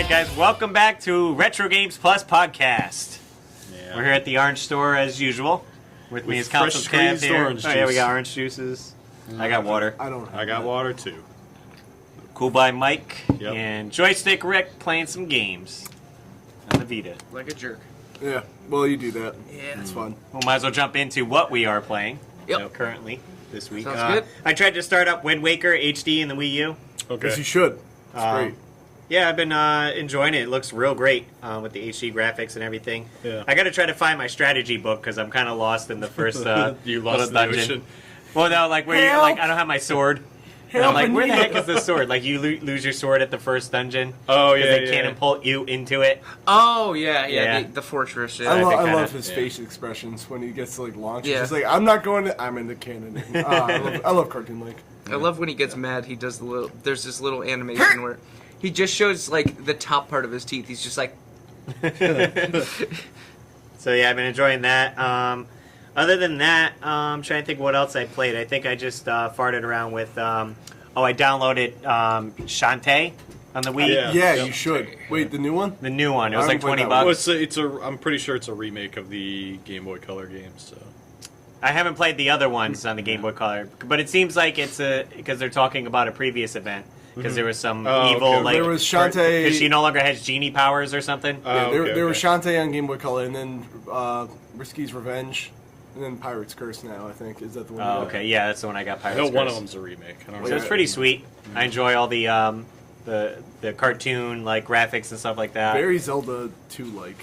guys, welcome back to Retro Games Plus podcast. Yeah. We're here at the Orange Store as usual. With me With is Council fresh Cav squeezed here. orange Oh yeah, we juice. got orange juices. I got water. I don't. I got water too. Cool by Mike Yep. and Joystick Rick playing some games on the Vita. Like a jerk. Yeah. Well, you do that. Yeah. It's fun. We might as well jump into what we are playing. Yep. Currently this week. Sounds good. I tried to start up Wind Waker HD in the Wii U. Okay. Yes, you should. It's great. Yeah, I've been enjoying it. It looks real great with the HD graphics and everything. Yeah. I got to try to find my strategy book because I'm kind of lost in the first You little lost in the dungeon. ocean. Well, no, like where you Help! like I don't have my sword. And I'm Help, like, where the Anita. heck is the sword? Like you lose your sword at the first dungeon. Oh, 'cause yeah, they yeah. catapult you into it. Oh, yeah. Yeah. The fortress. Yeah. I, I think I kinda- love his yeah. face expressions when he gets to like launch. Yeah. He's just like, I'm not going to. I'm in the cannon. I love Cartoon Link. I love when he gets mad. He does the little. There's this little animation where he just shows like the top part of his teeth. He's just like, So yeah, I've been enjoying that. Other than that, I'm trying to think what else I played. I think I just farted around with. I downloaded Shantae on the Wii. Yeah. Yeah, Yep. you should. Wait, the new one? The new one. It was I like haven't played 20 that bucks. one. Well, it's a. I'm pretty sure it's a remake of the Game Boy Color games. So. I haven't played the other ones on the Game Boy Color, but it seems like it's because they're talking about a previous event because there was some Oh, evil okay. like There was Shantae. because she no longer has genie powers or something. Yeah, Oh, there, okay, there was okay. Shantae on Game Boy Color, and then Risky's Revenge, and then Pirate's Curse. Now I think is that the one? Oh, you got? okay, yeah, that's the one I got. I Pirates know one Curse. of them's a remake. I don't So know. it's pretty sweet. I enjoy all the cartoon like graphics and stuff like that. Very Zelda 2 like.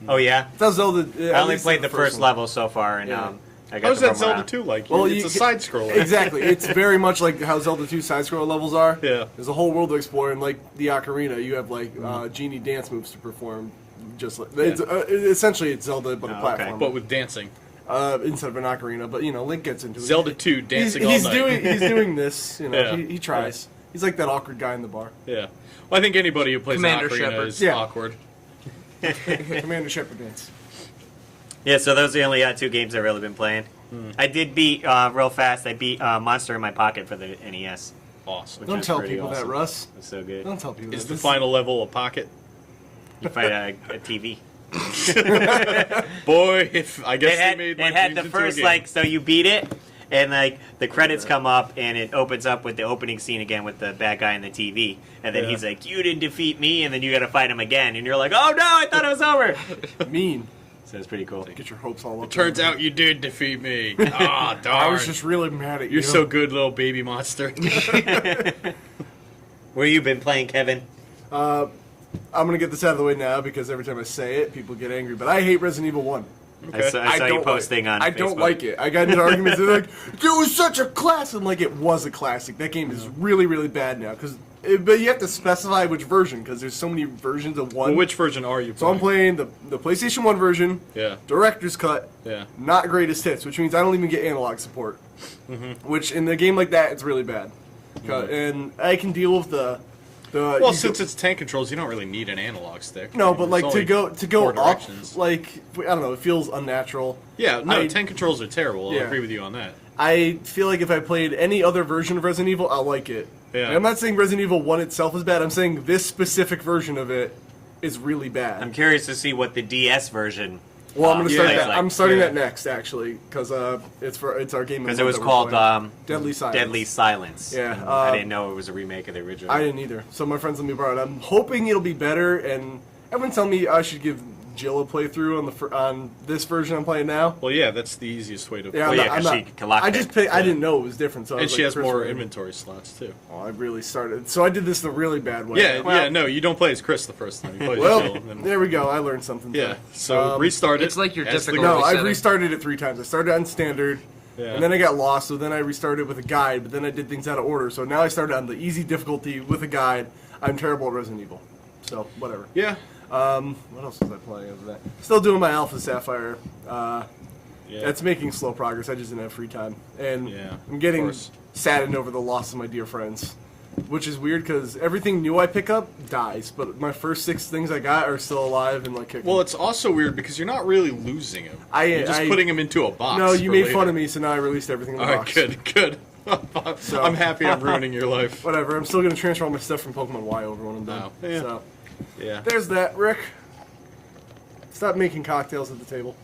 Oh yeah, That's Zelda. I only played the first one. level so far, and Yeah. I got How's to that roam Zelda around. 2 like? Well, It's you a can- side scroller. Exactly. It's very much like how Zelda 2 side scroll levels are. Yeah. There's a whole world to explore, and like the ocarina, you have like genie dance moves to perform. Just like it's, essentially, it's Zelda but a Oh, okay. platform. But with dancing. Instead of an ocarina, but Link gets into it. Zelda 2 dancing all he's night. he's doing this. Yeah. He tries. He's like that awkward guy in the bar. Yeah. Well, I think anybody who plays Commander an ocarina Shepard. is Yeah. awkward. Commander Shepard dance. Yeah, so those are the only two games I've really been playing. I did beat real fast. I beat Monster in My Pocket for the NES. Awesome. Which Don't was tell pretty people awesome. that, Russ. It's so good. Don't tell people Is that. the This- final level a pocket? You fight a TV. Boy, if I guess It had, they made it my had dreams the into a first game. so you beat it, and like the credits come up, and it opens up with the opening scene again with the bad guy in the TV, and then Yeah. he's like, "You didn't defeat me," and then you got to fight him again, and you're like, "Oh no, I thought it was over." mean. So it's pretty cool. Get your hopes all up. Turns out you did defeat me. Ah, darn. I was just really mad at you. You're so good, little baby monster. Where you been playing, Kevin? I'm gonna get this out of the way now because every time I say it, people get angry. But I hate Resident Evil 1. I saw you don't posting like, on I Facebook. don't like it. I got into arguments. They're like, "It was such a classic." I'm like, it was a classic. That game is really, really bad now. But you have to specify which version because there's so many versions of one. Well, which version are you So playing? I'm playing the PlayStation 1 version, Yeah. Director's Cut, Yeah. not greatest hits, which means I don't even get analog support. Which in a game like that, it's really bad. And I can deal with the. Well, you since go- it's tank controls, you don't really need an analog stick. no, but It's like to only go four up, directions. like I don't know, it feels unnatural. Yeah, no, I- tank controls are terrible. Yeah. I'll agree with you on that. I feel like if I played any other version of Resident Evil, I'll like it. Yeah. And I'm not saying Resident Evil 1 itself is bad. I'm saying this specific version of it is really bad. I'm curious to see what the DS version. Well, I'm gonna start yeah, that. like- I'm starting yeah. that next actually because it's our game. Because of it was that we're called playing. Deadly Silence. Deadly Silence. Yeah, And I didn't know it was a remake of the original. I didn't either. So my friends let me borrow it. I'm hoping it'll be better. And everyone's telling me I should give Jill a playthrough on this version I'm playing now. Well, yeah, that's the easiest way to Yeah, Well, I'm yeah, not, 'cause I'm she not- can lock I it. just picked, I didn't know it was different. So I and was she like, has Chris more Ryan. inventory slots too. Oh, I really started. So I did this the really bad way. Yeah, Well- yeah, no, you don't play as Chris the first time. You play as Well, Jill. And then, there we go. I learned something. yeah, today. so restart it. it's like your as the difficult- No, girl. I've setting. restarted it 3 times. I started on standard, Yeah. and then I got lost, so then I restarted with a guide, but then I did things out of order. So now I started on the easy difficulty with a guide. I'm terrible at Resident Evil. So, whatever. Yeah, What else was I playing other than that? Still doing my Alpha Sapphire. yeah. That's making slow progress. I just didn't have free time. And Yeah, I'm of getting course. saddened over the loss of my dear friends. Which is weird because everything new I pick up dies, but my first 6 things I got are still alive and like kicking. Well, it's also weird because you're not really losing him. You're just I- putting him into a box. no, you for made later. fun of me, so now I released everything in the All right, box. good. I'm happy I'm ruining your life. Whatever. I'm still gonna transfer all my stuff from Pokemon Y over when I'm done. Oh, yeah. So Yeah. There's that, Rick. Stop making cocktails at the table.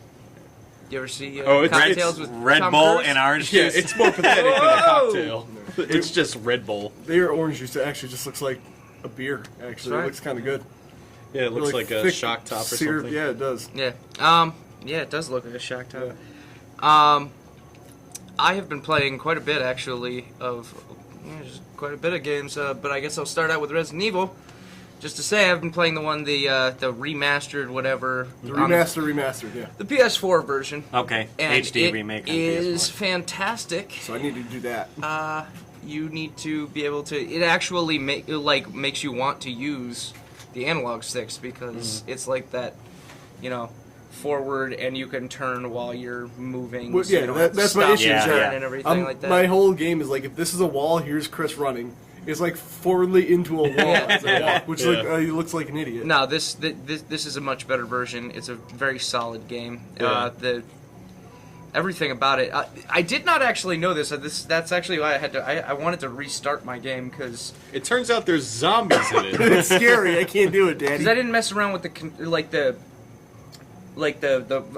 You ever see Oh, it's cocktails with Red Tom Bull Cruise? and orange Yeah, juice. it's more pathetic than a Whoa! cocktail. It's just Red Bull. Their orange juice actually just looks like a beer. Actually, right. it looks kind of good. Yeah, it looks Really like a thick shock top or syrup. something. Yeah, it does. Yeah. Yeah, it does look like a shock top. Yeah. I have been playing quite a bit actually of just quite a bit of games, but I guess I'll start out with Resident Evil. Just to say, I've been playing the remastered whatever. The remastered, yeah. The PS4 version. Okay, And HD it remake on is PS4. fantastic. So I need to do that. You need to be able to. It actually makes you want to use the analog sticks because it's like that, forward, and you can turn while you're moving. Well, so you yeah, don't have to that's my stop issue. and Yeah, turn yeah. and everything like that. My whole game is like, if this is a wall, here's Chris running. It's like forwardly into a wall as I walk, which Yeah. he looks like an idiot. No, this is a much better version. It's a very solid game. Yeah. Everything about it. I did not actually know this. That's actually why I wanted to restart my game because It turns out there's zombies in it. It's scary. I can't do it, Daddy. I didn't mess around with the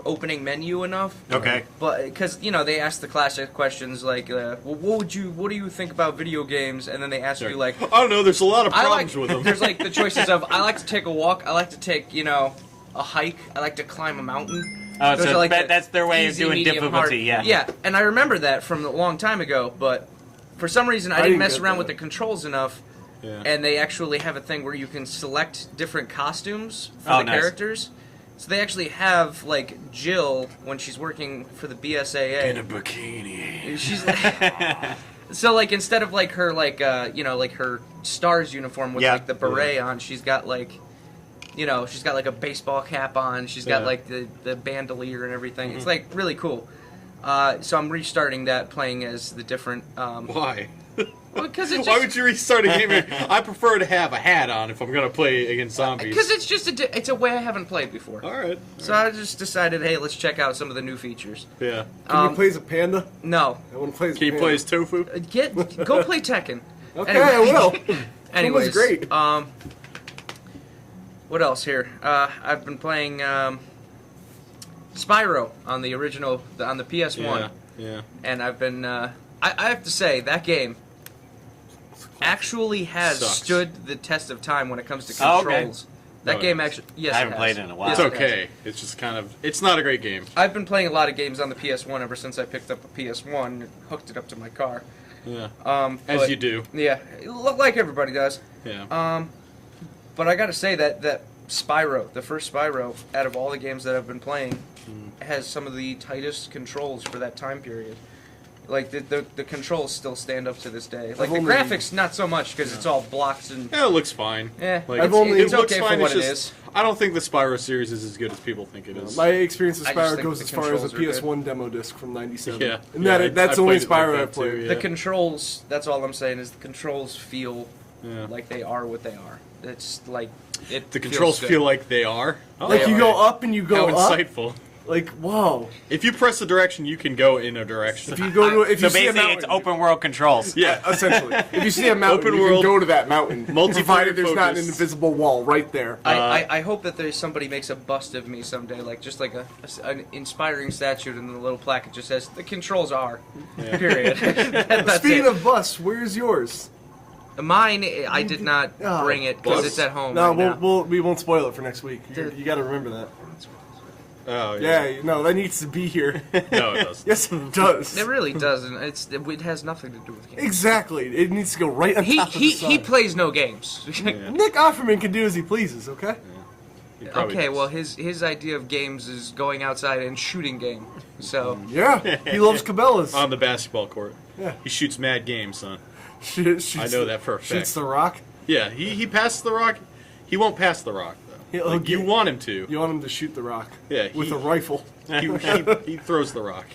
opening menu enough. Okay. But because they ask the classic questions like, well, what do you think about video games? And then they ask you like, I don't know, there's a lot of I problems like. with them. There's like the choices of I like to take a walk. I like to take a hike. I like to climb a mountain. Oh, Those so are like the that's their way of easy, doing medium, difficulty, hard. yeah. Yeah, and I remember that from a long time ago, but for some reason I didn't didn't mess get around that. with the controls enough. Yeah. And they actually have a thing where you can select different costumes for Oh, the nice. characters. So they actually have like Jill when she's working for the BSAA. In a bikini. She's so like instead of like her like her stars uniform with Yeah. like the beret on, she's got like she's got like a baseball cap on. She's got Yeah. like the bandolier and everything. It's like really cool. So I'm restarting that, playing as the different. Why? Because it's Why just would you restart a game? I prefer to have a hat on if I'm going to play against zombies. because it's just it's a way I haven't played before. All right. So I just decided, hey, let's check out some of the new features. Yeah. Can you play as a panda? No, I want to play as a Can you panda. play as Tofu? go play Tekken. Okay, I will. Anyways, great. What else here? I've been playing Spyro on the original on the PS1, Yeah. and I've been. I have to say that game actually has Sucks. stood the test of time when it comes to Oh, okay. controls. That No, it game hasn't. actually. Yes, I haven't it has. played it in a while. Yes, It's it has. okay. It's just kind of. It's not a great game. I've been playing a lot of games on the PS1 ever since I picked up a PS1 and hooked it up to my car. Yeah. But- As you do. Yeah, like everybody does. Yeah. But I gotta say that Spyro, the first Spyro, out of all the games that I've been playing, has some of the tightest controls for that time period. Like the controls still stand up to this day. Like the only- graphics, not so much because it's all blocks and. Yeah, it looks fine. Yeah, Like, I've only- it's looks okay fine, for what it's it just- is. I don't think the Spyro series is as good as people think it is. My experience with I just Spyro think goes the as far as a controls are PS1 demo disc from '97. Yeah. And Yeah, that's I only played it like Spyro that I've played. too, yeah. The controls. That's all I'm saying is the controls feel Yeah. like they are what they are. It's like it. The feels controls good. feel like they are. Oh, Like you okay. go up and you How go up. insightful. Like whoa! If you press the direction, you can go in a direction. If you go to if So you see a basically, mountain, it's open world controls. Yeah. essentially. If you see a mountain, Open you world, can go to that mountain. multiplayer Provided there's not an focus. invisible wall right there. I hope that there's somebody makes a bust of me someday, like just like an inspiring statue, and the little plaque it just says the controls are. Yeah. Period. That's Speaking it. of bus, where's yours? Mine, I did not Oh, bring it because bus. it's at home. No, right now. we won't spoil it for next week. Dude. You got to remember that. Oh, yeah. Yeah, no, that needs to be here. No, it doesn't. Yes, it does. It really doesn't. It has nothing to do with games. Exactly. It needs to go right on He top of the he sun. he plays no games. Yeah. Nick Offerman can do as he pleases. Okay. He probably Okay, does. well his idea of games is going outside and shooting game. So Yeah, he loves Cabela's. On the basketball court. Yeah. He shoots mad games, son. Shoots I know that for a fact. Shoots the rock. Yeah, he passes the rock. He won't pass the rock, though. He'll Like, you get- want him to. You want him to shoot the rock. Yeah, With he- a rifle. He throws the rock.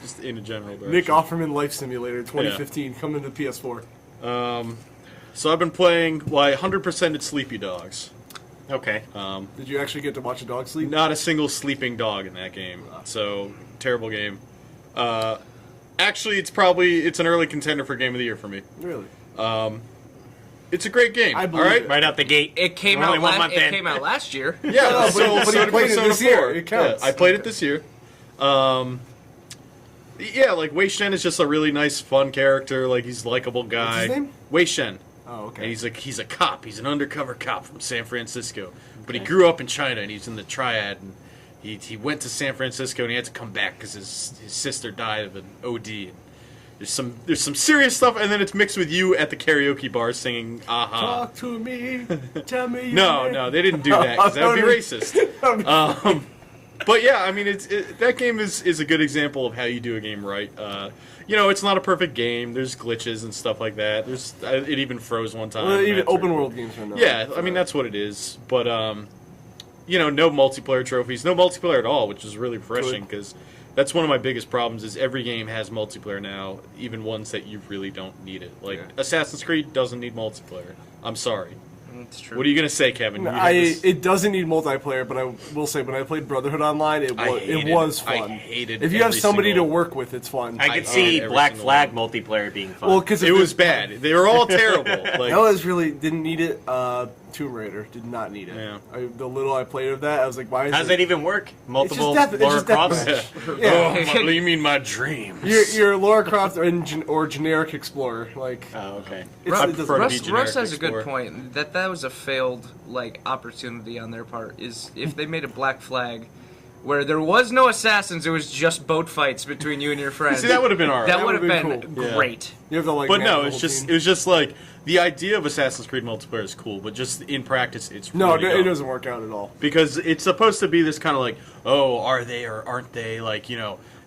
Just in a general direction. Nick Offerman Life Simulator 2015 coming to PS4. So I've been playing, well, I 100%ed Sleepy Dogs. Okay. Did you actually get to watch a dog sleep? Not a single sleeping dog in that game. So, terrible game. Actually, it's an early contender for Game of the Year for me. Really? It's a great game. I all believe right. it. Right out the gate. It came We're out. only 1 month It in. came out last year. Yeah, No, but so you did played it Persona this year. 4. It counts. Yeah, I played it this year. Yeah, like Wei Shen is just a really nice, fun character. Like he's a likable guy. his name? Wei Shen. Oh, okay. And he's a cop. He's an undercover cop from San Francisco. But he grew up in China, and he's in the Triad. And he went to San Francisco, and he had to come back because his sister died of an OD. And there's some serious stuff, and then it's mixed with you at the karaoke bar singing "Aha." Talk to me. Tell me. your No, name. no, they didn't do that because that would be racist. But yeah, I mean, that game is a good example of how you do a game right. It's not a perfect game. There's glitches and stuff like that. It even froze one time. Well, even after- open world games are not. Yeah, I mean that's what it is. But no multiplayer trophies, no multiplayer at all, which is really refreshing because that's one of my biggest problems. Is every game has multiplayer now, even ones that you really don't need it. Like Yeah. Assassin's Creed doesn't need multiplayer. I'm sorry. It's true. What are you gonna say, Kevin? You had this- It doesn't need multiplayer, but I will say when I played Brotherhood Online, it hated was it. I fun. hated if you have every somebody single- to work with, it's fun. I I could hated see every Black single Flag one. multiplayer being fun. well, because It was bad. They were all terrible. Like, I always really didn't need it. Tomb Raider did not need it. Yeah. The little I played of that, I was like, why is How does that even work? Multiple it's Laura just Crofts? deathmatch. oh, you mean my dreams? You're Laura Croft or generic explorer. Like, Oh, okay. it's, I it doesn't- prefer to be Russ generic has a good Explorer. point. That was a failed opportunity on their part. Is if they made a Black Flag, where there was no assassins, it was just boat fights between you and your friends. See, that would have been alright. That That would have would've been been cool. great. you have to like. But manage no, the it's whole just team. it was just like the idea of Assassin's Creed multiplayer is cool, but just in practice, it's no, really it dumb. doesn't work out at all. Because it's supposed to be this kind of like, oh, are they or aren't they? Like,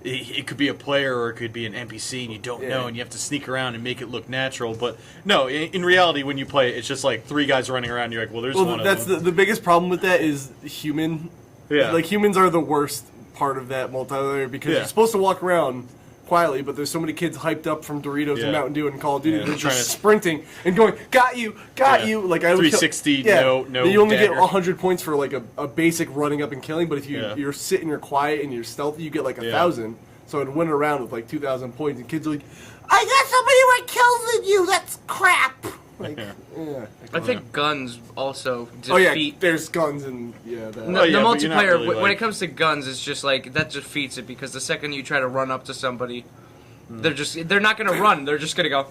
it could be a player or it could be an NPC, and you don't know, Yeah. and you have to sneak around and make it look natural. But no, in reality, when you play it, it's just like 3 guys running around. And you're like, well, there's Well, one that's of them. the biggest problem with that is human. Yeah. Like humans are the worst part of that multiplayer because Yeah. you're supposed to walk around quietly, but there's so many kids hyped up from Doritos Yeah. and Mountain Dew and Call of Duty. Yeah, They're trying just to- sprinting and going, got you. Yeah. Like I would 360, kill, no You only dagger. get 100 points for like a basic running up and killing, but if Yeah. you're sitting, you're quiet, and you're stealthy, you get like 1,000. So I'd win around with like 2,000 points, and kids are like, I got somebody more kills than you. That's crap. Like, yeah. I think guns also Oh yeah, defeat. there's guns and yeah. That. No, Oh, yeah, the but you're not multiplayer, really, when like- it comes to guns, it's just like that defeats it because the second you try to run up to somebody, they're not gonna run. They're just gonna go,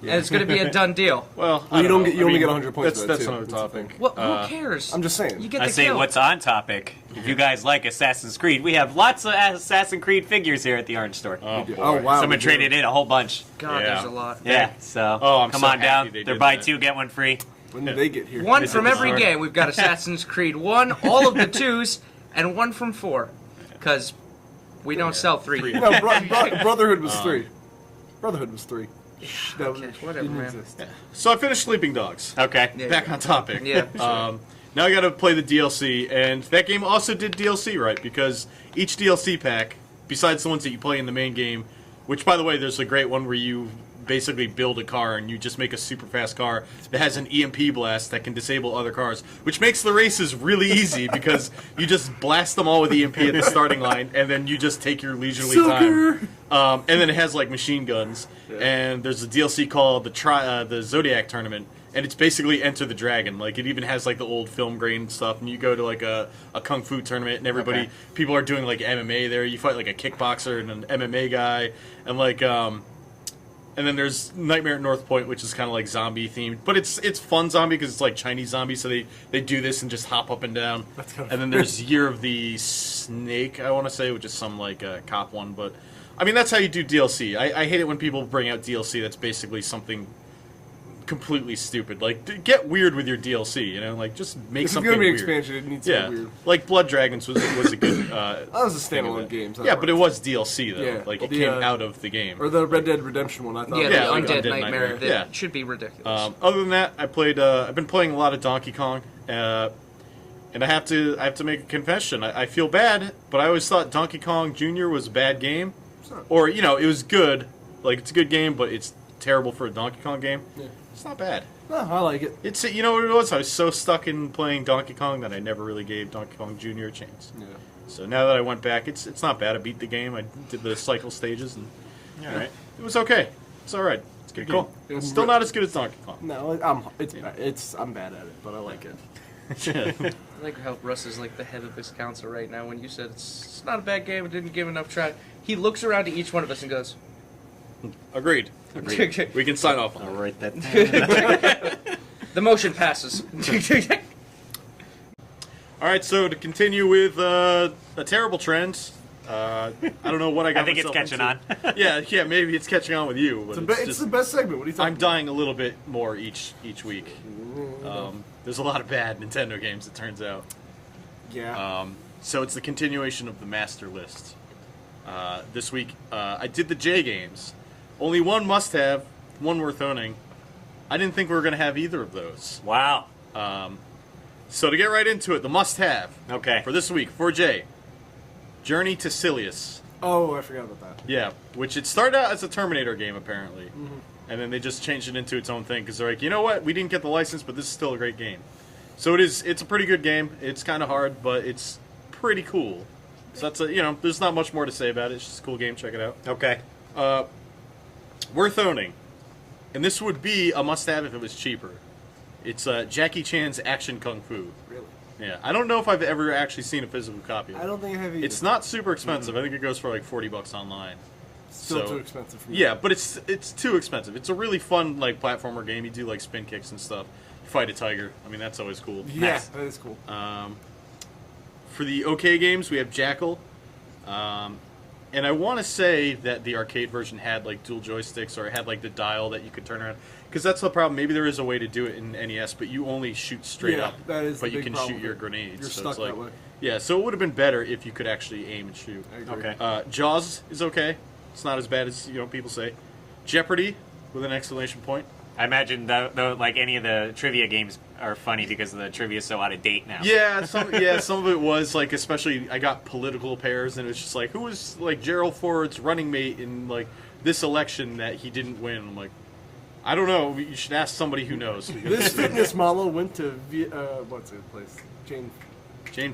and it's gonna be a done deal. Well, Well, you don't get- know. you I only mean, get 100 points for that, That's too. another That's the topic. thing. Well, who cares? I'm just saying. You get I the say, kill. what's on topic? If you guys like Assassin's Creed, we have lots of Assassin's Creed figures here at the Orange Store. Oh, boy. Oh wow. Someone we do. traded in a whole bunch. God, Yeah. there's a lot. Yeah, so Oh, I'm come so on happy down. they They're did buy that. 2, get 1 free. When did they get here? One Visit from the every store. game. We've got Assassin's Creed 1, all of the 2s, and 1 from 4. Because we don't sell 3. No, Brotherhood was 3. Brotherhood was 3. That was, okay, whatever, didn't man. exist. So I finished Sleeping Dogs. Okay. Yeah. Back on topic. Yeah, Now I got to play the DLC, and that game also did DLC right because each DLC pack, besides the ones that you play in the main game, which by the way, there's a great one where you basically build a car and you just make a super fast car that has an EMP blast that can disable other cars, which makes the races really easy because you just blast them all with EMP at the starting line, and then you just take your leisurely time. And then it has like machine guns, and there's a DLC called the Zodiac Tournament, and it's basically Enter the Dragon. Like it even has like the old film grain stuff, and you go to like a kung fu tournament, and everybody, people are doing like MMA there. You fight like a kickboxer and an MMA guy, and like and then there's Nightmare at North Point, which is kind of like zombie themed, but it's fun zombie because it's like Chinese zombie, so they do this and just hop up and down. That's kind of And then there's Year of the Snake, I want to say, which is some like cop one, but I mean that's how you do DLC. I hate it when people bring out DLC that's basically something completely stupid. Like get weird with your DLC, like just make If it's something gonna be an weird. expansion, it needs to Yeah, be weird. like Blood Dragons was a good. That was a thing of standalone it. game. So Yeah, that but it works. was DLC though. Yeah, Like it the, came out of the game. Or the Red Dead Redemption one. I thought. Yeah, Yeah, the like Undead Undead Nightmare. Nightmare. That Yeah. should be ridiculous. Other than that, I've been playing a lot of Donkey Kong, and I have to make a confession. I feel bad, but I always thought Donkey Kong Jr. was a bad game, or it was good. Like it's a good game, but it's terrible for a Donkey Kong game. Yeah. It's not bad. No, I like it. It's what it was. I was so stuck in playing Donkey Kong that I never really gave Donkey Kong Jr. a chance. Yeah. So now that I went back, it's not bad. I beat the game. I did the cycle stages, and All right. it was okay. It's all right. It's a good Cool. game. It's still not as good as Donkey Kong. No, I'm bad at it, but I like it. I like how Russ is like the head of this council right now. When you said it's not a bad game, it didn't give enough try, he looks around to each one of us and goes, Agreed. We can sign off on I'll it. write that down. the motion passes. All right, so to continue with a terrible trend, I don't know what I got. I think it's myself catching into. on. Yeah, maybe it's catching on with you. But It's the best segment. What are you talking I'm dying a little bit more each week. There's a lot of bad Nintendo games, it turns out. Yeah. So it's the continuation of the master list. This week, I did the J games. Only one must-have, one worth owning. I didn't think we were going to have either of those. Wow. So to get right into it, the must-have Okay. for this week, for J, Journey to Silius. Oh, I forgot about that. Yeah, which it started out as a Terminator game, apparently. Mm-hmm. And then they just changed it into its own thing, because they're like, you know what, we didn't get the license, but this is still a great game. So it's a pretty good game. It's kind of hard, but it's pretty cool. So that's there's not much more to say about it. It's just a cool game. Check it out. Okay. Worth owning. And this would be a must-have if it was cheaper. It's Jackie Chan's Action Kung Fu. Really? Yeah, I don't know if I've ever actually seen a physical copy of it. I don't think I have either. It's not super expensive. I think it goes for like $40 online. Still so- too expensive for me. Yeah, but it's too expensive. It's a really fun like platformer game. You do like spin kicks and stuff. You fight a tiger. I mean, that's always cool. Yeah, Nice. that is cool. For the OK games, we have Jackal. And I want to say that the arcade version had like dual joysticks, or it had like the dial that you could turn around. Because that's the problem. Maybe there is a way to do it in NES, but you only shoot straight Yeah, up. that is the but you big can problem shoot with your it. grenades. You're so stuck it's like, that way. Yeah, so it would have been better if you could actually aim and shoot. I agree. Okay. Jaws is okay. It's not as bad as people say. Jeopardy with an exclamation point. I imagine though, like any of the trivia games are funny because the trivia is so out of date now. Yeah, some of it was like, especially I got political pairs, and it was just like, who was like Gerald Ford's running mate in like this election that he didn't win? I'm like, I don't know. You should ask somebody who knows. This fitness model went to what's the place? Jane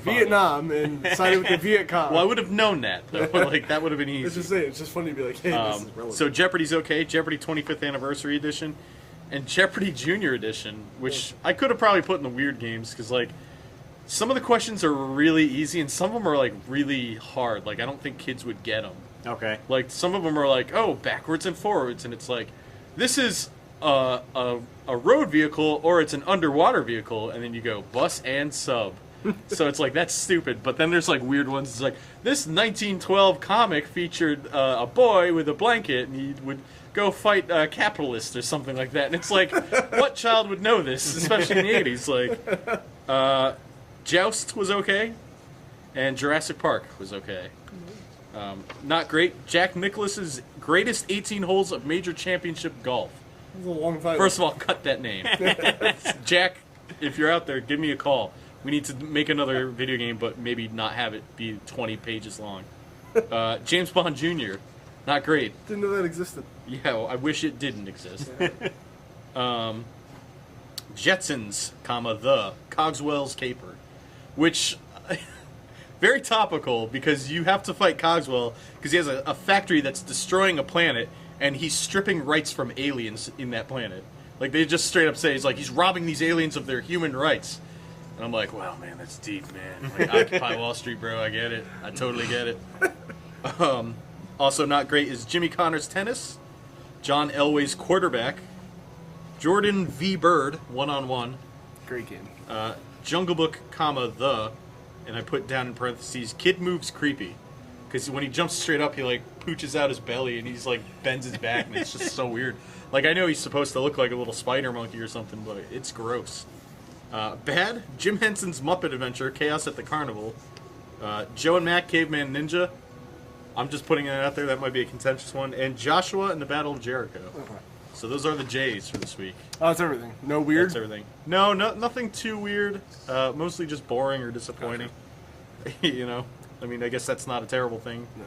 Fonda. Vietnam and sided with the Viet Cong. Well, I would have known that though. Like that would have been easy. It's just saying. It's just funny to be like, hey, this is relevant. So Jeopardy's okay. Jeopardy 25th Anniversary Edition, and Jeopardy Junior Edition, which I could have probably put in the weird games, because like some of the questions are really easy and some of them are like really hard. Like I don't think kids would get them. Okay. Like some of them are like, oh, backwards and forwards, and it's like, this is a road vehicle or it's an underwater vehicle, and then you go bus and sub. So it's like, that's stupid. But then there's like weird ones. It's like, this 1912 comic featured a boy with a blanket, and he would go fight capitalists or something like that. And it's like, what child would know this, especially in the 80s? Like, Joust was okay, and Jurassic Park was okay. Not great. Jack Nicklaus's Greatest 18 Holes of Major Championship Golf. It was a long time. First of all, cut that name. Jack, if you're out there, give me a call. We need to make another video game, but maybe not have it be 20 pages long. James Bond Jr., not great. Didn't know that existed. Yeah, well, I wish it didn't exist. Jetsons, the Cogswell's Caper, which very topical, because you have to fight Cogswell because he has a factory that's destroying a planet, and he's stripping rights from aliens in that planet. Like they just straight up say, he's robbing these aliens of their human rights. And I'm like, wow, man, that's deep, man. Like, Occupy Wall Street, bro. I get it. I totally get it. Also not great is Jimmy Connors Tennis, John Elway's Quarterback, Jordan V. Bird, one-on-one, Great game. Jungle Book, and I put down in parentheses, Kid Moves Creepy. Because when he jumps straight up, he, like, pooches out his belly, and he's, like, bends his back, and it's just so weird. Like, I know he's supposed to look like a little spider monkey or something, but it's gross. Bad, Jim Henson's Muppet Adventure, Chaos at the Carnival, Joe and Mac, Caveman Ninja. I'm just putting it out there, that might be a contentious one. And Joshua and the Battle of Jericho. So those are the J's for this week. Oh, that's everything. No weird? That's everything. No, nothing too weird. Mostly just boring or disappointing. You know? I mean, I guess that's not a terrible thing. No.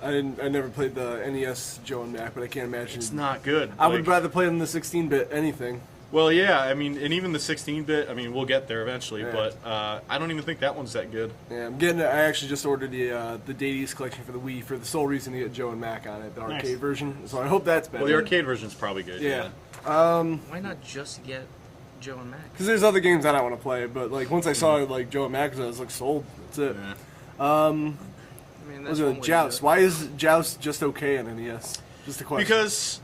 I never played the NES Joe and Mac, but I can't imagine. It's not good. I would rather play on the 16-bit anything. Well, yeah, I mean, and even the 16-bit, I mean, we'll get there eventually, Yeah. but I don't even think that one's that good. Yeah, I'm getting. I actually just ordered the Dades collection for the Wii for the sole reason to get Joe and Mac on it, the arcade Nice. version. So I hope that's better. Well, the arcade version's probably good. Yeah. Why not just get Joe and Mac? Because there's other games that I want to play, but like once I saw like Joe and Mac, I was like sold. That's it. Yeah. I mean, Was that's one it way to Joust? do it. Why is Joust just okay on NES? Just a question. Because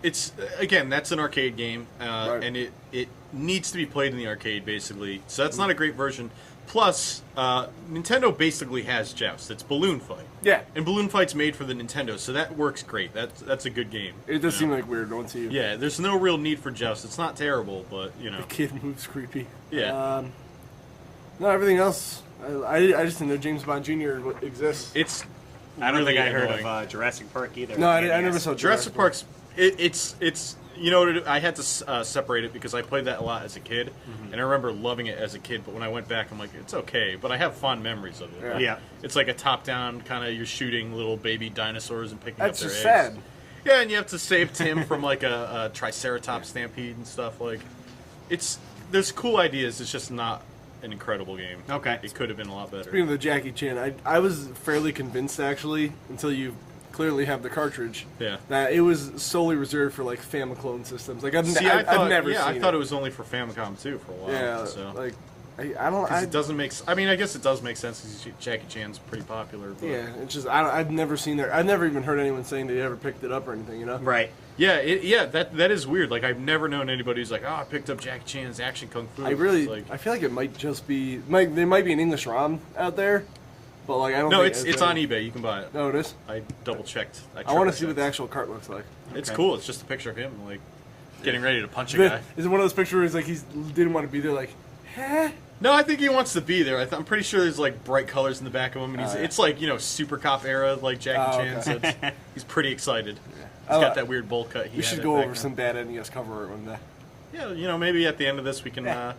it's again, that's an arcade game, Right. and it needs to be played in the arcade basically. So that's not a great version. Plus, Nintendo basically has Joust. It's Balloon Fight, yeah, and Balloon Fight's made for the Nintendo, so that works great. That's a good game. it does you seem know? like weird once you. Yeah, there's no real need for Joust. It's not terrible, but you know. The kid moves creepy. Yeah. No, everything else. I just didn't know James Bond Jr. exists. It's I don't really think I heard annoying. of Jurassic Park either. No, I Yeah, never yes. saw Jurassic Park's it's you know I had to separate it because I played that a lot as a kid, and I remember loving it as a kid. But when I went back, I'm like, it's okay, but I have fond memories of it. Yeah. Like, Yeah. it's like a top-down kind of you're shooting little baby dinosaurs and picking That's up their just eggs. sad. Yeah, and you have to save Tim from like a Triceratops stampede and stuff. Like, there's cool ideas. It's just not an incredible game. Okay. It could have been a lot better. Speaking of the Jackie Chan, I was fairly convinced actually until you clearly have the cartridge. Yeah. That it was solely reserved for like Famiclone systems. Like I've See, I thought, never yeah, seen I thought it was only for Famicom too for a while. Yeah, so. like I don't. Because it doesn't make. I mean, I guess it does make sense because Jackie Chan's pretty popular. But Yeah, it's just I've never seen that. I've never even heard anyone saying they ever picked it up or anything. You know. Right. yeah, that is weird. Like I've never known anybody who's like, oh, I picked up Jackie Chan's Action Kung Fu. I really, like, I feel like it might just be. There might be an English ROM out there, but like I don't. no, think it's on eBay. You can buy it. No, it is. I double checked. I want to see what the actual cart looks like. It's Okay. cool. It's just a picture of him like getting ready to punch a guy. Is it one of those pictures where he's like didn't want to be there? Like, huh? No, I think he wants to be there. I'm pretty sure there's like bright colors in the back of him, and Oh, yeah. it's like Super Cop era like Jackie Oh, Chan. okay. So he's pretty excited. Oh, He's got that weird bowl cut. We should go over some bad NES cover art one day. Yeah, maybe at the end of this we can. Yeah.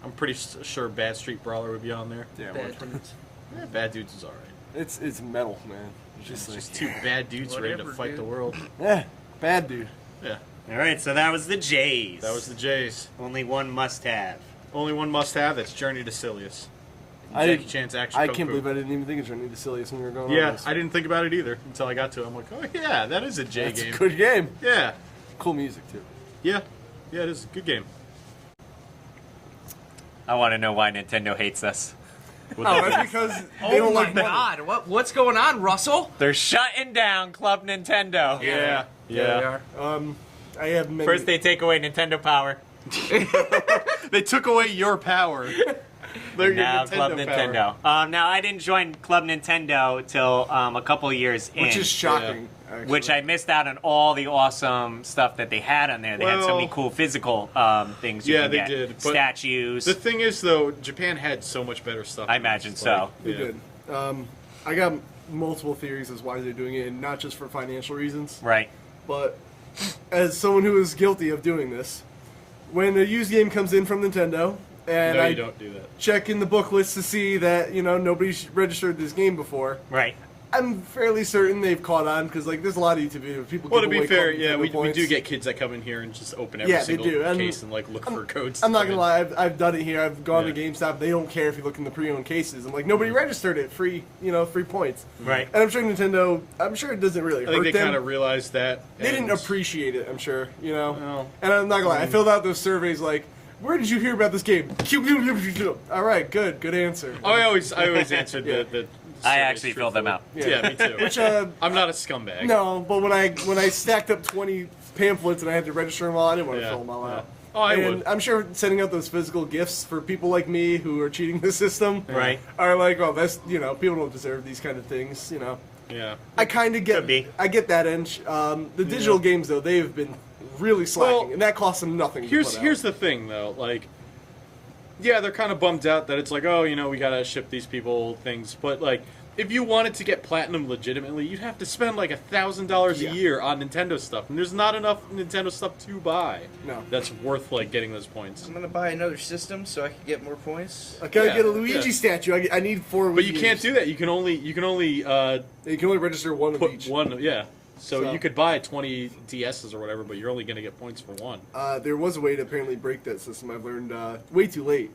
I'm pretty sure Bad Street Brawler would be on there. Yeah, Bad well, dudes. Yeah, Bad Dudes is alright. it's metal, man. It's just It's like just two bad dudes ready to Whatever, fight dude. the world. yeah, bad dude. Yeah, All right. So that was the Jays. that was the Jays. only one must-have. Only one must-have. That's Journey to Silius. I Jackie didn't- Chan's Action I Kung can't Fu. believe I didn't even think of Journey to Silius when we were going on Yeah, this. I didn't think about it either until I got to it. I'm like, oh yeah, that is a J It's game. a good game. Yeah, Cool music too. yeah, it is a good game. I want to know why Nintendo hates us. What Oh, the- that's because they Oh don't my like money. God! What's going on, Russell? They're shutting down Club Nintendo. yeah, they yeah. are. I have many. First they take away Nintendo Power. They took away your power. They're your Now Club power. Nintendo. Now I didn't join Club Nintendo till a couple years in, which is shocking. Actually. which I missed out on all the awesome stuff that they had on there. They had so many Well, cool physical things. You yeah, can they get. did, but Statues. The thing is, though, Japan had so much better stuff. I than imagine this. so. They yeah. did. I got multiple theories as why they're doing it, and not just for financial reasons, Right. but as someone who is guilty of doing this, when a used game comes in from Nintendo, and No, I you don't do that. check in the book list to see that nobody's registered this game before, Right. I'm fairly certain they've caught on because like there's a lot of YouTube videos people. Well, to give be away fair, Club yeah, Nintendo we points. do get kids that come in here and just open every Yeah, they single do, and case and like look for codes. I'm to not come gonna in. lie. I've done it here. I've gone Yeah. to GameStop. They don't care if you look in the pre-owned cases. I'm like, nobody registered it. Free points. Right. And I'm sure Nintendo. I'm sure it doesn't really I think hurt they them. kind of realized that. They didn't and- appreciate it. I'm sure. Well, And I'm not gonna lie. I filled out those surveys like, where did you hear about this game? All right, good answer. I always answered Yeah. the I surveys actually filled them truthfully. out. Yeah, me too. Which I'm not a scumbag. no, but when I stacked up 20 pamphlets and I had to register them all, I didn't want to Yeah, fill them all yeah. out. Oh, I and would. I'm sure sending out those physical gifts for people like me who are cheating the system, Right. are like, oh, that's people don't deserve these kind of things. Yeah. I kind of get, Could be. I get that inch. The digital games though, they've been really slacking, Well, and that costs them nothing. Here's the thing though, like, yeah, they're kind of bummed out that it's like, oh, we gotta ship these people things, but like, if you wanted to get platinum legitimately, you'd have to spend like $1,000 Yeah. a year on Nintendo stuff, and there's not enough Nintendo stuff to buy. No. That's worth like getting those points. I'm gonna buy another system so I can get more points. I gotta Yeah, get a Luigi yeah. statue. I need 4. But you can't do that. You can only You can only register one of put each. one. Yeah. So you could buy 20 DSs or whatever, but you're only going to get points for one. There was a way to apparently break that system. I've learned way too late.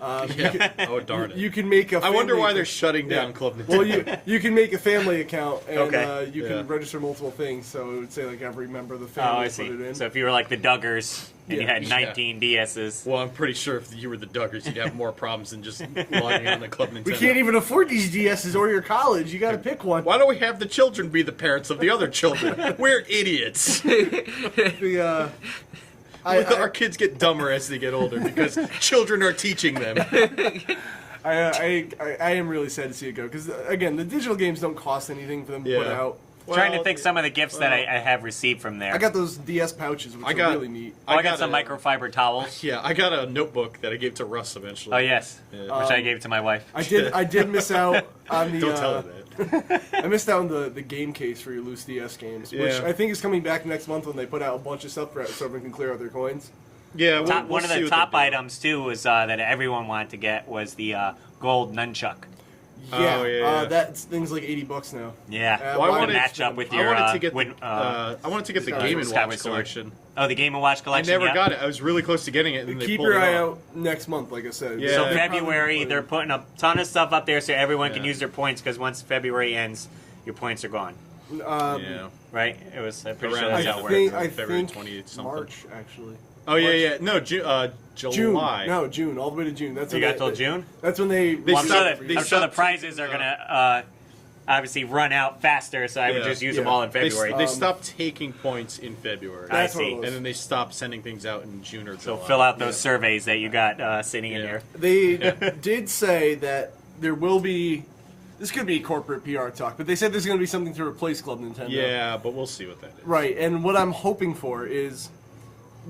Yeah. Oh, darn it. You can make a. I wonder family why they're account. shutting down Yeah. Club Nintendo. Well, you can make a family account and Okay. you Yeah. can register multiple things. So it would say like every member of the Oh, family I put see. it in. So if you were like the Duggars and you Yeah. had 19 DSs, Well, I'm pretty sure if you were the Duggars, you'd have more problems than just logging on the Club Nintendo. We can't even afford these DSs or your college. You got to pick one. Why don't we have the children be the parents of the other children? We're idiots. The, Our kids get dumber as they get older because children are teaching them. I am really sad to see it go because again, the digital games don't cost anything for them to put Yeah. out. trying to Well, think some of the gifts that I have received from there. I got those DS pouches, which I are got- really neat. I got got some a- microfiber towels. Yeah, I got a notebook that I gave to Russ eventually. Oh yes, Yeah. which I gave to my wife. I did miss out on the. Don't tell her that. I missed out on the game case for your loose DS games, which Yeah. I think is coming back next month when they put out a bunch of stuff so everyone can clear out their coins. Yeah, we'll, Top, we'll one of see the what top they do. items too was that everyone wanted to get was the gold nunchuck. Yeah, Oh, yeah. that thing's like $80 now. Yeah, Well, I to wanted- match up with I your. wanted to get when, I wanted to get the Skyward Game and Skyward Watch Sword. collection. oh, the Game and Watch I collection. never yeah. got it. I was really close to getting it, and they Keep pulled your it eye off. out next month, like I said. Yeah. So They're February, they're putting a ton of stuff up there so everyone can Yeah. use their points because once February ends, your points are gone. Yeah. Right? It was. I'm pretty Around sure that's that how it I works. think I February think 28th something. March actually. Oh yeah, March. yeah. No, June. July. No, June. All the way to June. That's You when got till June? That's when they. They Well, I'm stopped- sure that, they I'm sure the stopped prizes are taking, gonna obviously run out faster, so I would Yeah. just use Yeah. them all in They, February. they stopped taking points in February, I That's what see. it was. and then they stopped sending things out in June or So July. fill out those surveys that you got sitting in Yeah. here. They did say that there will be. This could be corporate PR talk, but they said there's going to be something to replace Club Nintendo. Yeah, but we'll see what that is. Right, and what I'm hoping for is,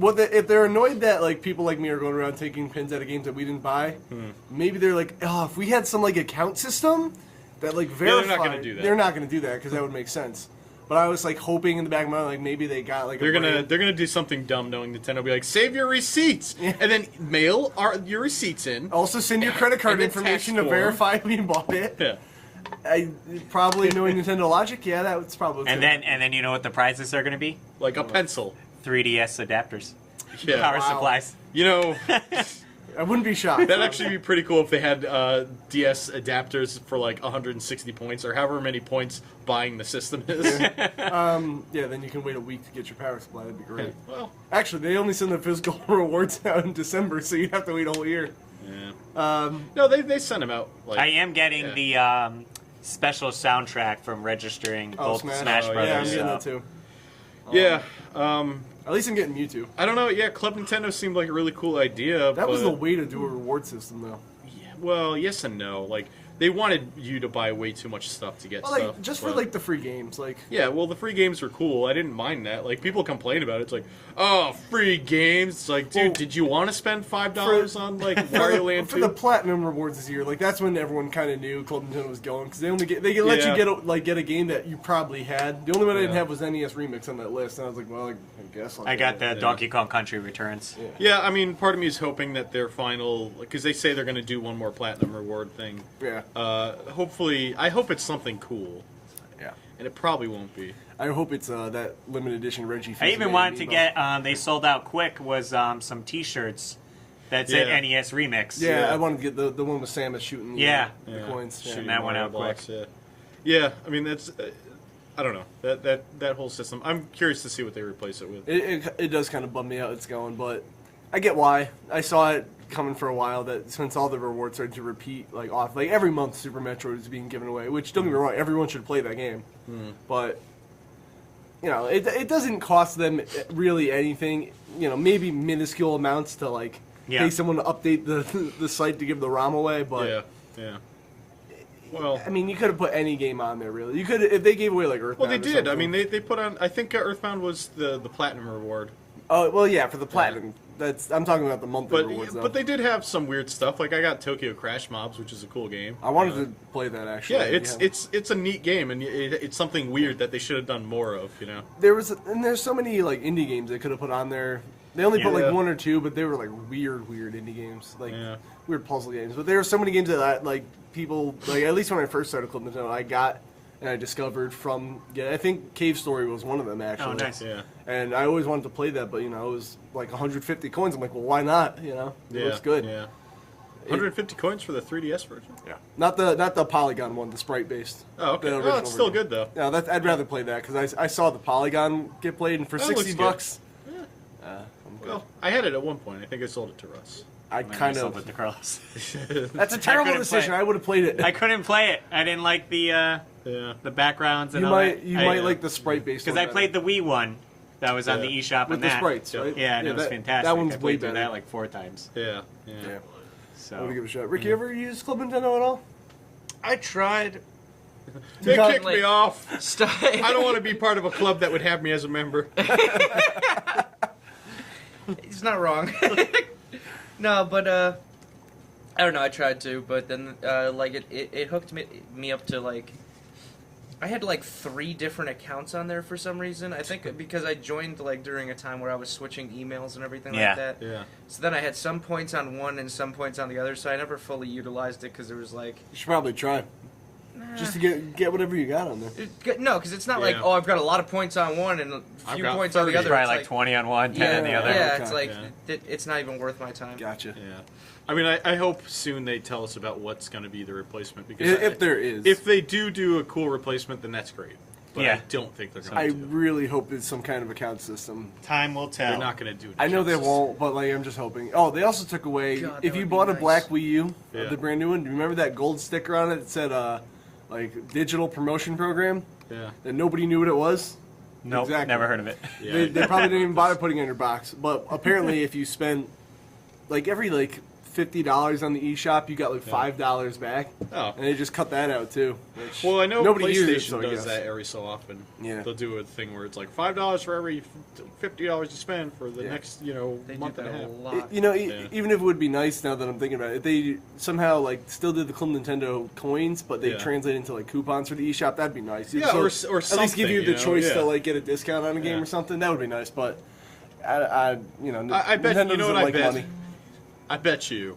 if they're annoyed that like people like me are going around taking pins out of games that we didn't buy, maybe they're like, oh, if we had some like account system that like they're not verified, gonna do that. They're not going to do that because that would make sense. But I was like hoping in the back of my mind, like maybe they got like They're a gonna brand- they're gonna do something dumb, knowing Nintendo will be like, save your receipts, and then mail your receipts in. also send your credit card And then information to tax form. verify we bought it. Yeah. I probably knowing Nintendo logic, yeah, that's probably what's And gonna then you know what the prizes are going to be? Like a pencil. 3DS adapters, Yeah. power Wow. supplies. You know, happen. I wouldn't be shocked. that'd actually be pretty cool if they had DS adapters for like 160 points or however many points buying the system is. Yeah, then you can wait a week to get your power supply. That'd be great. Well, Actually, they only send the physical rewards out in December, so you'd have to wait a whole year. yeah. No, they send them out. Like, I am getting yeah. the special soundtrack from registering Oh, both Smash Oh, Brothers. Yeah, I'm getting yeah. that too. Yeah. At least I'm getting Mewtwo. I don't know. Yeah, Club Nintendo seemed like a really cool idea. That was but- the way to do a reward system, though. Yeah, well, yes and no. Like they wanted you to buy way too much stuff to get Well, stuff. like just for but- like the free games, like Yeah, well, the free games were cool. I didn't mind that. Like people complain about it. It's like, oh, free games. It's like, dude, Well, did you want to spend $5 on like Wario Land for the 2? platinum rewards this year, like that's when everyone kind of knew Club Nintendo was going because they can let Yeah. you get a game that you probably had. The only one I didn't Yeah. have was NES Remix on that list, and I was like, well, I guess I'll I got get the Donkey Kong Country Returns. Yeah. Yeah, I mean, part of me is hoping that their final, because they say they're going to do one more platinum reward thing. it. Hopefully, I hope it's something cool, Yeah. and it probably won't be. I hope it's that limited edition Reggie. I even Fils-Aimé wanted to amiibo. get. They sold out quick. Was some T-shirts that said Yeah. NES Remix. Yeah, Yeah. I wanted to get the one with Samus shooting the, Yeah. the coins. Yeah. Shooting that went Mario out blocks, Yeah. Yeah, I mean that's. I don't know that whole system. I'm curious to see what they replace it with. It does kind of bum me out it's going, but I get why. I saw it coming for a while that since all the rewards started to repeat like off like every month Super Metroid is being given away, which don't get me wrong, everyone should play that game. But you know, it doesn't cost them really anything, you know, maybe minuscule amounts to like Yeah. pay someone to update the site to give the ROM away, but Yeah. Well, I mean, you could have put any game on there, really. You could if they gave away like Earthbound. well, they or did. I something. mean, they put on. I think Earthbound was the platinum reward. Oh well, yeah, for the platinum. That's I'm talking about the monthly But rewards. Though. but they did have some weird stuff. Like I got Tokyo Crash Mobs, which is a cool game. I wanted to play that actually. Yeah, it's a neat game, and it's something weird that they should have done more of. You know. There's so many like indie games they could have put on there. They only put Yeah. like one or two, but they were like weird indie games, like Yeah. weird puzzle games. But there were so many games that like people like at least when I first started Club Nintendo, I got and I discovered from I think Cave Story was one of them actually. Oh, nice. Yeah. And I always wanted to play that, but it was like 150 coins. I'm like, well, why not? It looks good. Yeah. 150 coins for the 3DS version. Yeah. Not the Polygon one, the sprite based. Oh, okay. The Oh, original it's still version. good though. Yeah, I'd rather play that because I saw the Polygon get played, and for That looks 60 good. bucks, I'm good. Well, I had it at one point. I think I sold it to Russ. I Man, kind sold of. with the Carlos. That's a terrible couldn't decision. play it. I would have played it. I couldn't play it. I didn't like the Yeah. backgrounds and you all might that. you I- might like the sprite based because I played the Wii one that was on the Yeah. eShop with and the that. sprites, Yep. right? Yeah, and it was fantastic. That one's I way played through better. that like 4 times. Yeah. Yeah. So I want to give it a shot. Rick, you ever use Club Nintendo at all? I tried. They got, kicked me like- off. I don't want to be part of a club that would have me as a member. He's not wrong. No, but I don't know. I tried to, but then like it hooked me up to like. I had like 3 different accounts on there for some reason. I think because I joined like during a time where I was switching emails and everything Yeah. like that. Yeah. So then I had some points on one and some points on the other, so I never fully utilized it because there was like. You should probably try. Just to get whatever you got on there. No, because it's not like, Yeah. oh, I've got a lot of points on one and a I've few got points on the 30. other. probably It's like 20 on one, 10 on the Yeah, other. Yeah, Okay. it's like Yeah. it's not even worth my time. Gotcha. Yeah. I mean, I hope soon they tell us about what's going to be the replacement because If there is. if they do a cool replacement, then that's great. But Yeah. I don't think they're I going to. really hope it's some kind of account system. Time will tell. They're not going to do it. I know they justice. won't, but like I'm just hoping. Oh, they also took away God, if that you would bought be a nice. black Wii U, Yeah. the brand new one. Do you remember that gold sticker on it that said like digital promotion program? Yeah. And nobody knew what it was. Nope, Exactly. never heard of it. Yeah. They probably didn't even bother putting it in your box. But apparently, if you spend like every $50 on the eShop, you got like $5 back, Oh. and they just cut that out too. Which Well, I know nobody uses it, PlayStation so I does guess. that every so often. Yeah. They'll do a thing where it's like $5 for every $50 you spend for the Yeah. next, They do month and that a a half. lot. Yeah. Even if it would be nice now that I'm thinking about it, if they somehow like still did the Club Nintendo coins, but they Yeah. translate into like coupons for the eShop, that'd be nice. Yeah, or at least give you something, the you know, choice to yeah. like get a discount on a game Yeah. or something. That would be nice, but I bet Nintendo you know doesn't what I like bet. money. I bet you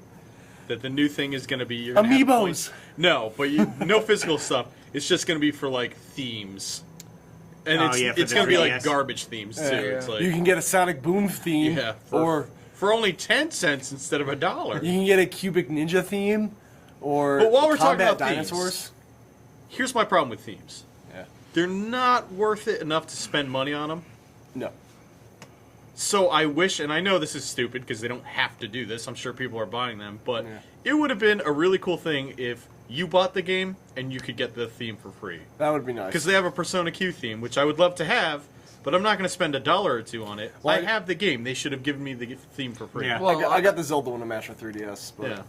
that the new thing is going to be you're gonna have Amiibos. points- No, but no physical stuff. It's just going to be for like themes, and Oh, it's yeah, for it's the going to be 3DS. like garbage themes too. Yeah. It's like You can get a Sonic Boom theme, yeah, or for only 10 cents instead of $1. you can get a Cubic Ninja theme, or But while we're talking Combat about themes, Dinosaurs. Here's my problem with themes. Yeah. They're not worth it enough to spend money on them. No. So I wish, and I know this is stupid because they don't have to do this. I'm sure people are buying them, but Yeah. it would have been a really cool thing if you bought the game and you could get the theme for free. That would be nice. Because they have a Persona Q theme, which I would love to have, but I'm not going to spend $1 or $2 on it. Well, I have the game. They should have given me the theme for free. Yeah. Well, I got the Zelda one to match my 3DS. But Yeah.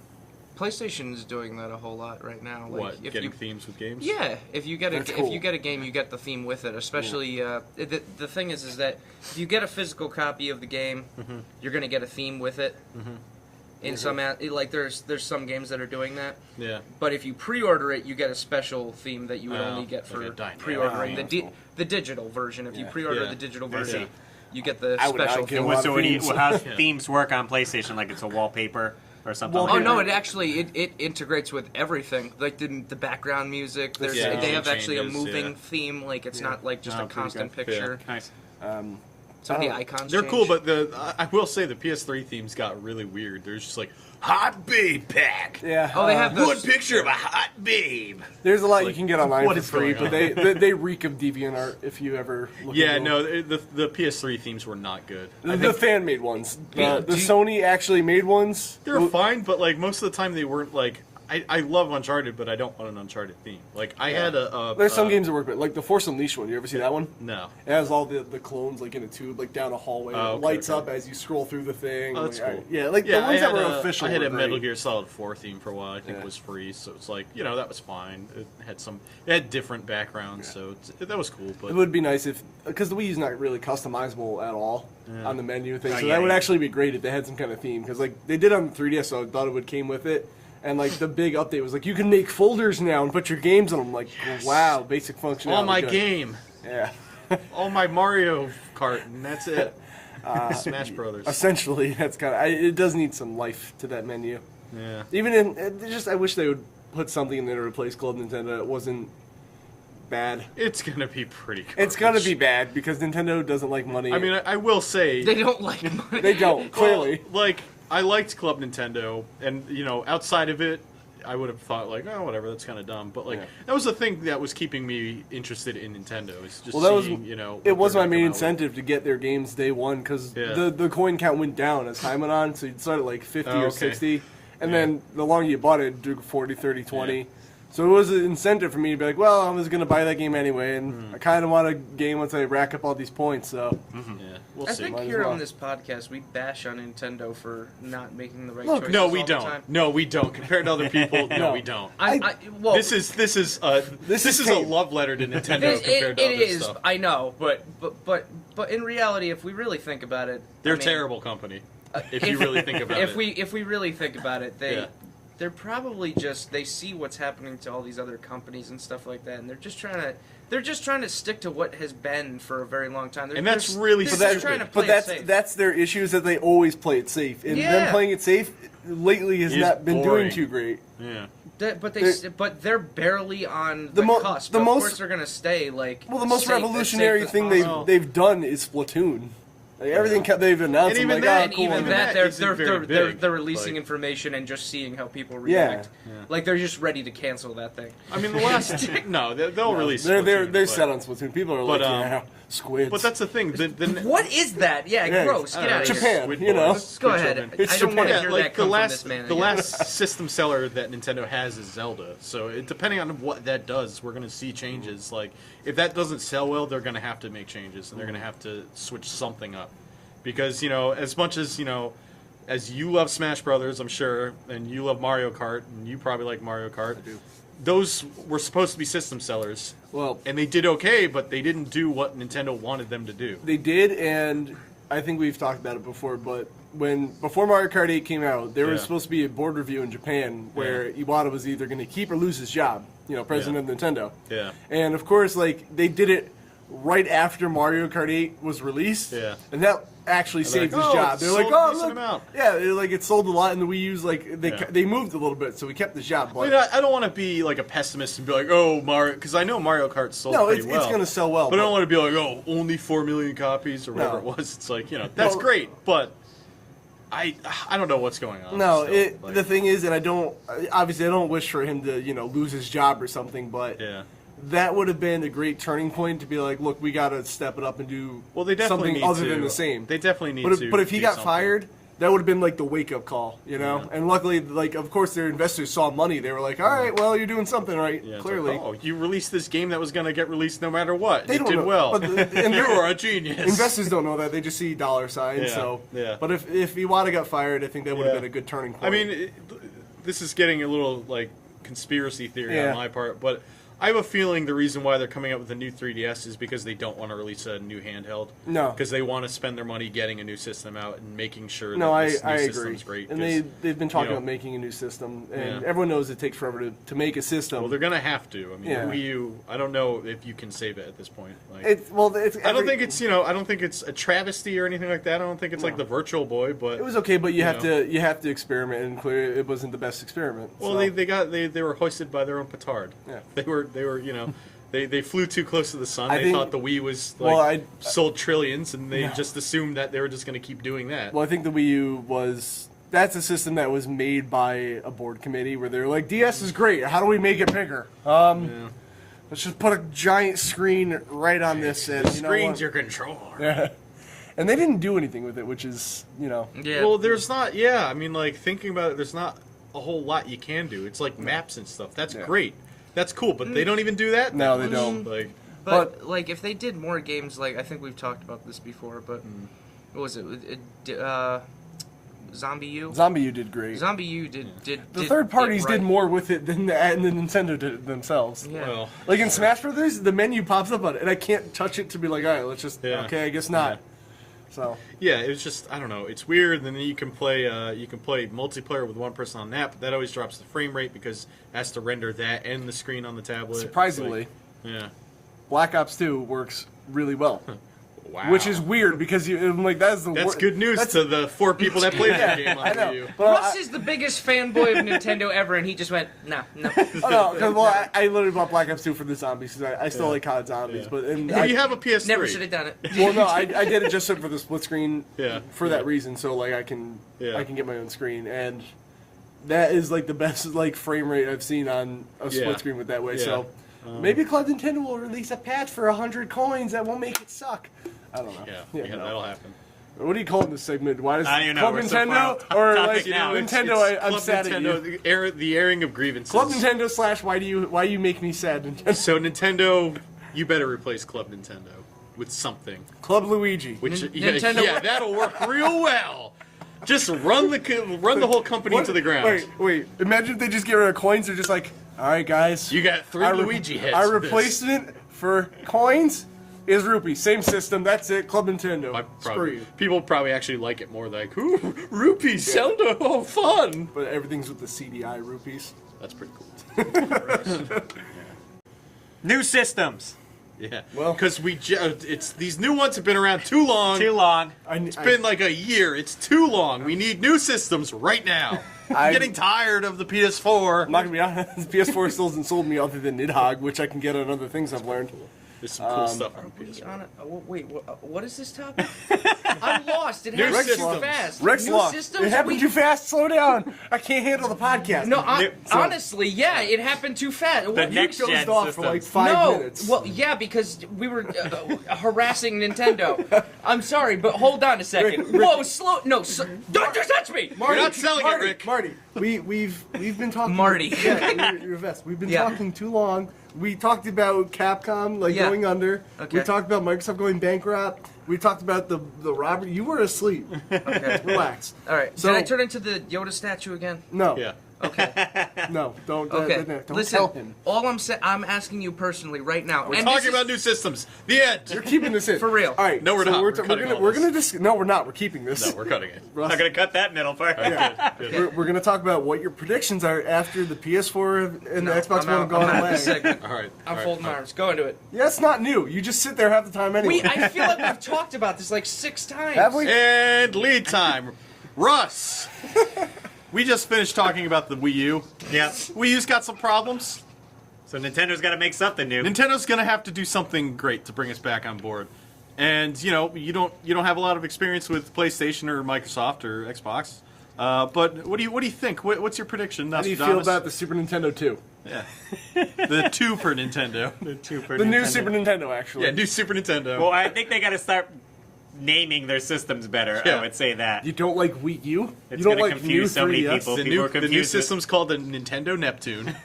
PlayStation is doing that a whole lot right now. Like, What? if Getting you, themes with games? Yeah, if you get That's if cool. you get a game, you get the theme with it. Especially the thing is that if you get a physical copy of the game, Mm-hmm. you're gonna get a theme with it. In some like there's some games that are doing that. Yeah. But if you pre-order it, you get a special theme that you would Oh, only get like for a dynamic pre-ordering theme. the the digital version. If you Yeah. pre-order Yeah. the digital I version, see. you get the I would not special give theme. a lot So of what do you, themes. how Yeah. themes work on PlayStation? Like it's a wallpaper or something? Well, like Oh that? no! It actually it integrates with everything, like the background music. There's Yeah, they have it actually a changes, moving yeah. theme. Like it's Yeah. not like just Oh, a pretty constant good. picture. Nice. Some of the Oh. icons. They're change. cool, but I will say the PS3 themes got really weird. There's just like, hot babe pack. Yeah. Oh, they have the- One picture of a hot babe. There's a lot you Like, can get online what for is free, going but on? they reek of DeviantArt if you ever look Yeah, into no, them. the PS3 themes were not good. The fan made ones. The do you- Sony actually made ones. They were Well, fine, but like most of the time they weren't like. I love Uncharted, but I don't want an Uncharted theme. Like I had a There's some games that work, but like the Force Unleashed one. You ever see that one? No. It has all the clones like in a tube, like down a hallway. Oh, It okay, lights okay. up as you scroll through the thing. Oh, that's Like, cool. yeah, like Yeah, the ones I that had were a, official. I had were a Metal great. Gear Solid 4 theme for a while. I think Yeah. it was free, so it's like that was fine. It had some, it had different backgrounds, so that was cool. But It would be nice if, because the Wii is not really customizable at all on the menu thing. Oh, so yeah, that would yeah. actually be great if they had some kind of theme. Because like they did on the 3DS, so I thought it would came with it. And like the big update was like you can make folders now and put your games on them. Like wow, basic functionality. all my good. game, Yeah. all my Mario Kart, and that's it. Smash Brothers. Essentially, that's kind of. It does need some life to that menu. Yeah. Even in just, I wish they would put something in there to replace Club Nintendo. It wasn't bad. It's gonna be pretty. Garbage. It's gonna be bad because Nintendo doesn't like money. I mean, I will say They don't like money. they don't clearly. Well, like, I liked Club Nintendo, and outside of it, I would have thought like, oh, whatever, that's kind of dumb. But like, Yeah. that was the thing that was keeping me interested in Nintendo. Is just Well, that was seeing, it was what my they're main gonna come out with. incentive to get their games day one because Yeah. the coin count went down as time went on. So you'd start at like 50 Oh, or okay. 60, and Yeah. then the longer you bought it, it'd do 40, 30, 20. Yeah. So it was an incentive for me to be like, well, I was going to buy that game anyway, and I kind of want a game once I rack up all these points. So Yeah, we'll I see. think Might as here well. on this podcast we bash on Nintendo for not making the right Look, choices No, we all the don't. time. No, we don't. Compared to other people, no, No. we don't. Well, This is This is a tame. love letter to Nintendo it compared to other is. stuff. I know, but in reality, if we really think about it, They're I a mean, terrible company. If you really think about it. if we really think about it, Yeah. they're probably just they see what's happening to all these other companies and stuff like that, and they're just trying to stick to what has been for a very long time. And that's really they're stupid. trying to play but that's it safe. that's their issue is that they always play it safe, and Yeah. them playing it safe lately has Is not been boring. doing too great. Yeah. But they're barely on The the, mo- cusp. the of most- course, they're gonna stay like. Well, the most safe- as revolutionary safe as thing possible. they've done is Splatoon. Like, everything they've announced, And I'm even like, that- ah, And cool. even Even that, that they're isn't very they're big, releasing like- information and just seeing how people Yeah. react. Like they're just ready to cancel that thing. I mean, the last no, they'll release. They're Splatoon, they're but- set on Splatoon. People are but, like, um, yeah, squids. But that's the thing. What is that? Yeah, Yeah, gross. I Get don't out of know, here. Japan, Squid you know. balls, Go squid ahead. children. It's I don't want to Japan. hear like that come the from last this man. the again. last system seller that Nintendo has is Zelda. So depending on what that does, we're going to see changes. Like if that doesn't sell well, they're going to have to make changes and they're going to have to switch something up. Because as much as as you love Smash Brothers, I'm sure, and you love Mario Kart, and you probably like Mario Kart. do. Those were supposed to be system sellers, well, and they did okay, but they didn't do what Nintendo wanted them to do. they did, and I think we've talked about it before. But before Mario Kart 8 came out, there was Yeah. supposed to be a board review in Japan where Iwata was either going to keep or lose his job. President of Nintendo. Yeah. And of course, like they did it right after Mario Kart 8 was released. Yeah. And that actually they're saved like, his "Oh, job. it They're like, sold a oh, decent look. amount." Yeah, like it sold a lot, and the Wii U's like Yeah. they moved a little bit, so we kept his job. I But mean, I don't want to be like a pessimist and be like, oh, Mario, because I know Mario Kart sold no, pretty it's well. going to sell well. But I don't want to be like, oh, only 4 million copies or whatever No. it was. It's like, that's No. great, but I don't know what's going on. No, still. Like, the thing is, and I don't obviously I don't wish for him to lose his job or something, but Yeah. that would have been a great turning point to be like, look, we got to step it up and do Well, they definitely something need other to. than the same. They definitely need But to. if he do got something. fired, that would have been like the wake up call, Yeah. And luckily, like of course, their investors saw money. They were like, all right, well, you're doing something right, Yeah, it's clearly. Like, oh, you released this game that was going to get released no matter what. They You don't did know, well. but and you were a genius. investors don't know that; they just see dollar signs. Yeah, So, yeah. But if Iwata got fired, I think that would have Yeah. been a good turning point. I mean, this is getting a little like conspiracy theory Yeah. on my part, but I have a feeling the reason why they're coming up with a new 3DS is because they don't want to release a new handheld. No. Because they want to spend their money getting a new system out and making sure no, that I this new agree. system's great. And 'cause, they've been talking you know, about making a new system, and Yeah. everyone knows it takes forever to make a system. well, they're going to have to. I mean, Yeah. the Wii U, I don't know if you can save it at this point. Like, it's I don't think it's I don't think it's a travesty or anything like that. I don't think it's like the Virtual Boy, but It was okay, but you have know. to experiment, and clearly it wasn't the best experiment. well, so. they were hoisted by their own petard. Yeah. They were they flew too close to the sun. I They think- thought the Wii was well, sold trillions, and they No. just assumed that they were just going to keep doing that. Well, I think the Wii U that's a system that was made by a board committee where they're like, DS is great. How do we make it bigger? Yeah. Let's just put a giant screen right on this, and The you know screen's what? your controller. Yeah. And they didn't do anything with it, which is Yeah. Well, there's not. Yeah, I mean, like thinking about it, there's not a whole lot you can do. It's like maps and stuff. That's Yeah. great. That's cool, but they don't even do that. No, that they much. don't. Like, But like, if they did more games, like I think we've talked about this before, but what was it? Zombie U. Zombie U did great. Zombie U did. The did third parties it right. did more with it than the Nintendo did it themselves. Yeah. well, Like in Smash Brothers, the menu pops up on it, and I can't touch it to be like, all right, let's just Yeah. okay, I guess not. Yeah. So yeah, it was just I don't know. It's weird. And then you can play multiplayer with one person on that, but that always drops the frame rate because it has to render that and the screen on the tablet. It's surprisingly, like, yeah. Black Ops 2 works really well. Wow. which is weird because I'm like that's That's good news to the 4 people that played that game on I know. Wii U. But Russ is the biggest fanboy of Nintendo ever, and he just went, no. oh, no, because I literally bought Black Ops 2 for the zombies because I still like COD Zombies. Yeah. But Well, you have a PS3. Never should have done it. well, no, I did it just for the split screen. Yeah. For that reason, so like I can get my own screen, and that is like the best like frame rate I've seen on a split screen with that way. Yeah. So maybe Club Nintendo will release a patch for 100 coins that won't make it suck. I don't know. Yeah, no. that'll happen. What do you call this segment? Why does I don't even know. Club We're so Nintendo far off or topic like now. Nintendo? I'm Club sad Nintendo, at you. the airing of grievances. Club Nintendo / why do you make me sad? Nintendo? So Nintendo, you better replace Club Nintendo with something. Club Luigi. Which Nintendo- yeah, that'll work real well. Just run the whole company into the ground. Wait. Imagine if they just get rid of coins. They're just like, all right, guys. You got 3 Luigi heads. I for this. replaced it for coins. Is rupee. Same system. That's it. Club Nintendo. Screw you. People probably actually like it more. Like, ooh, rupees, Zelda, oh, fun. But everything's with the CDI rupees. That's pretty cool. New systems. Yeah. Well- because it's these new ones have been around too long. Too long. It's been like a year. It's too long. We need new systems right now. I'm getting tired of the PS4. I'm not gonna be honest. PS4 still hasn't sold me other than Nidhogg, which I can get on other things I've learned. There's some cool stuff on Wait, PS4. wait, what is this topic? I'm lost. It New happened too systems. fast. Rex New Law. systems? It happened too fast. Slow down. I can't handle the podcast. No, New- honestly, yeah, it happened too fast. What- you next dozed gen off for like systems. 5 no, minutes. well, yeah, because we were harassing Nintendo. I'm sorry, but hold on a second. Whoa, slow. No, don't touch me. You're not selling it, Rick. Marty, we've been talking. Marty. Yeah, you're best. We've been Yeah. talking too long. We talked about Capcom Yeah. going under. Okay. We talked about Microsoft going bankrupt. We talked about the robbery. You were asleep. Okay. Relax. All right. So- Did I turn into the Yoda statue again? No. Yeah. Okay. No. Don't. Okay. Don't Listen, tell him. all I'm asking you personally right now. We're and talking this is- about new systems. The end. You're keeping this in For real. All right. No, we're so not. We're, We're we're cutting gonna all we're this. gonna no, we're not. We're keeping this. No, we're cutting it. Russ, Not gonna cut that middle part. we're gonna talk about what your predictions are after the PS4 and No, the Xbox I'm One out. have gone I'm out of away. this segment. All right. I'm folding my arms. Go into it. Yeah, it's not new. You just sit there half the time anyway. I feel like we've talked about this like 6 times. Have we? And lead time. Russ. We just finished talking about the Wii U. Yeah. Wii U's got some problems. So Nintendo's got to make something new. Nintendo's gonna have to do something great to bring us back on board. And you don't have a lot of experience with PlayStation or Microsoft or Xbox. But what do you think? What's your prediction? How do you feel about the Super Nintendo 2? yeah. the 2 for Nintendo? The new Super Nintendo, actually. Yeah, new Super Nintendo. Well, I think they got to start naming their systems better. Yeah. I would say that. You don't like Wii U? It's you don't gonna like confuse new so many 3DS? people. the People are new confused with- system's called the Nintendo Neptune.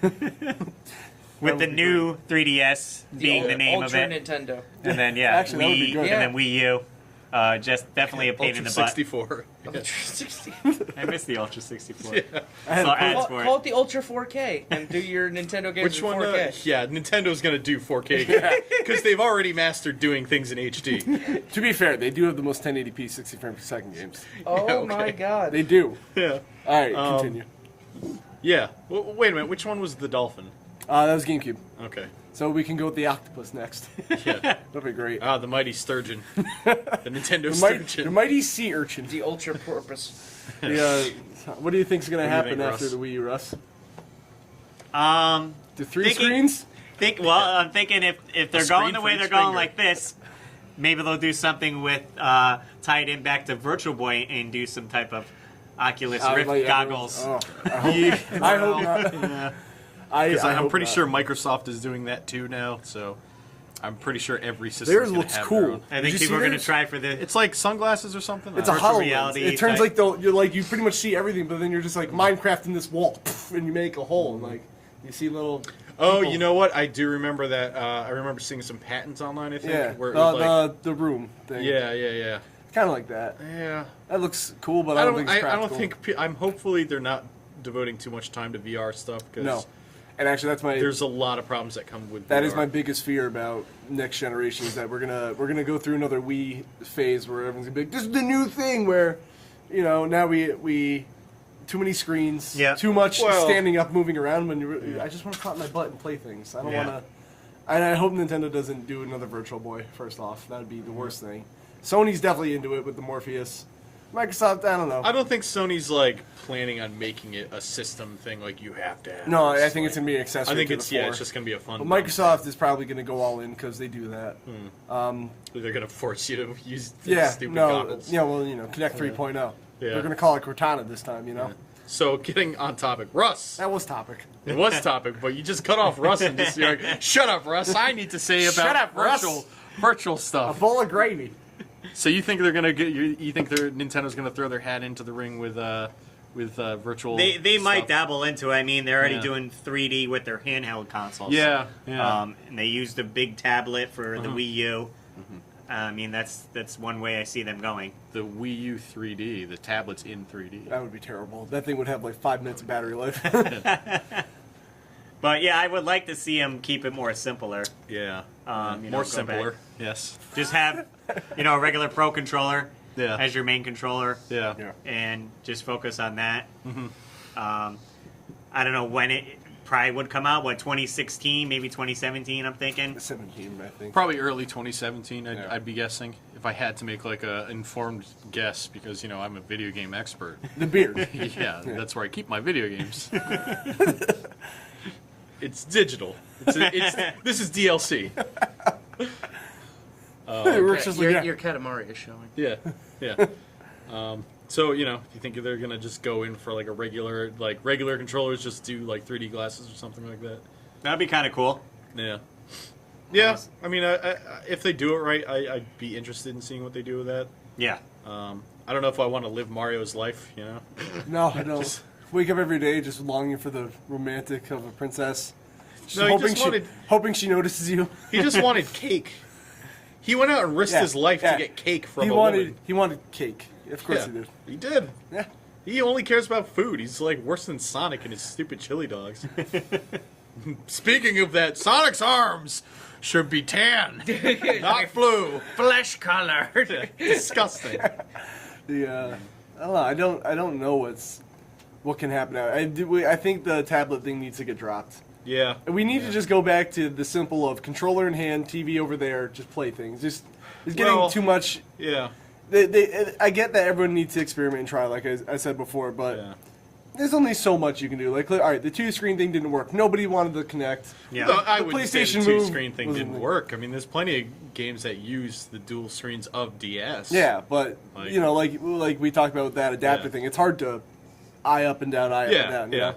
with the new 3DS being the name of Ultra it, Nintendo. and then Actually, that would be Wii, good. and then Wii U. Just definitely a pain in Ultra the butt. 64. Ultra 60. I miss the Ultra 64. I had Saw to ads Call, for call it. it the Ultra 4K and do your Nintendo games Which in one? 4K. Yeah, Nintendo's gonna do 4K because they've already mastered doing things in HD. To be fair, they do have the most 1080p 60 frames per second games. Oh okay. my god. They do. Yeah. All right, continue. Yeah. Wait a minute. Which one was the dolphin? That was GameCube. Okay. So we can go with the octopus next. Yeah. That'll be great. Ah, the mighty sturgeon. The Nintendo The sturgeon. mighty sea urchin. The Ultra Porpoise. What do you think's going to What do you happen think, after Russ? the Wii U, Russ? Um, The three Thinking- screens? I'm thinking if they're screen going the for way each they're going finger. like this, maybe they'll do something with tie it in back to Virtual Boy and do some type of Oculus Rift Like, goggles. Oh, I hope not. Because I I'm hope pretty not. sure Microsoft is doing that too now. So I'm pretty sure every system. Theirs looks cool. I Did think you people see are going to theirs? try for the. It's like sunglasses or something. It's a virtual HoloLens. reality It turns type. like you pretty much see everything, but then you're just like Minecraft in this wall, and you make a hole, and like you see little. Oh, people. you know what? I do remember that. I remember seeing some patents online. I think. Yeah, Where it was like, the room thing. yeah. kind of like that. Yeah. That looks cool, but I don't think it's I practical. don't think. I'm hopefully they're not devoting too much time to VR stuff because No, and actually that's my there's a lot of problems that come with. that VR. is my biggest fear about next generation is that we're gonna go through another Wii phase where everyone's gonna be like, this is the new thing where, now we too many screens, Yeah. too much Well- standing up, moving around. When I just want to caught my butt and play things. I don't Yeah. want And I hope Nintendo doesn't do another Virtual Boy, first off. That would be the worst thing. Sony's definitely into it with the Morpheus. Microsoft, I don't know. I don't think Sony's like planning on making it a system thing. Like you have to have. No, this. I think it's going to be an accessory I think to it's the 4. it's just gonna be a fun. But Microsoft is probably going to go all in because they do that. They're gonna force you to use the Yeah, stupid no, goggles. yeah, well, Connect 3.0. Yeah. They're going to call it Cortana this time, you know? So getting on topic, Russ. That was topic. It was topic, but you just cut off Russ and just you're like, shut up, Russ. I need to say about Shut up, Russ. virtual A stuff. bowl of gravy. So you think they're gonna get? You think Nintendo's gonna throw their hat into the ring with virtual? They might stuff? dabble into it. I mean, they're already Yeah. doing 3D with their handheld consoles. Yeah, yeah. And they used a big tablet for the Wii U. I mean, that's one way I see them going. The Wii U 3D, the tablet's in 3D. That would be terrible. That thing would have like 5 minutes of battery life. But yeah, I would like to see them keep it more simpler. Yeah, You know, more go simpler. back. Yes. Just have, a regular Pro controller Yeah. as your main controller, Yeah. Yeah. and just focus on that. I don't know when it probably would come out. What, 2016, maybe 2017? I'm thinking. 17, I think. Probably early 2017. Yeah. I'd be guessing if I had to make like a informed guess because I'm a video game expert. The beard. Yeah, that's where I keep my video games. It's digital. This is DLC. Rick's just like, yeah. Your Katamari is showing. Yeah, yeah. So do you think they're gonna just go in for like a regular controllers, just do like 3D glasses or something like that? That'd be kind of cool. Yeah. Yeah. I mean, I, if they do it right, I'd be interested in seeing what they do with that. Yeah. I don't know if I want to live Mario's life. No, I don't. Wake up every day just longing for the romantic of a princess. Just No, he hoping, just wanted- hoping she notices you. He just wanted cake. He went out and risked Yeah, his life yeah. to get cake from He a wanted woman. he wanted cake. Of course Yeah, he did. he did. Yeah. He only cares about food. He's like worse than Sonic and his stupid chili dogs. Speaking of that, Sonic's arms should be tan, not blue. Flesh colored. Disgusting. I don't know. I don't know what can happen now. I think the tablet thing needs to get dropped. Yeah. We need to just go back to the simple of controller in hand, TV over there, just play things. It's getting Well- too much. Yeah. I get that everyone needs to experiment and try, like I said before, but Yeah. there's only so much you can do. Like, all right, the 2-screen thing didn't work. Nobody wanted to connect. Yeah. No, I The wouldn't say PlayStation the Move two-screen thing wasn't didn't the- work. I mean, there's plenty of games that use the dual screens of DS. Yeah, but Like- like we talked about with that adapter Yeah. thing, it's hard to eye up and down, eye up Yeah, and down. you yeah. know?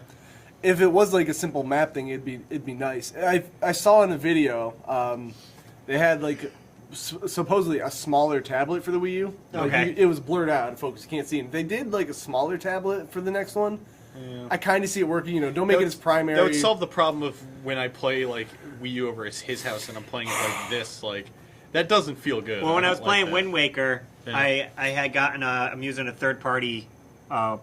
If it was like a simple map thing, it'd be nice. I saw in a video, they had like supposedly a smaller tablet for the Wii U. Like, Okay. it was blurred out and focus. You can't see it. They did like a smaller tablet for the next one. Yeah. I kind of see it working. Don't make it as primary. That would solve the problem of when I play like Wii U over at his house and I'm playing it like this. Like that doesn't feel good. Well, when I was don't like playing that. Wind Waker, Yeah. I had gotten I'm using a third-party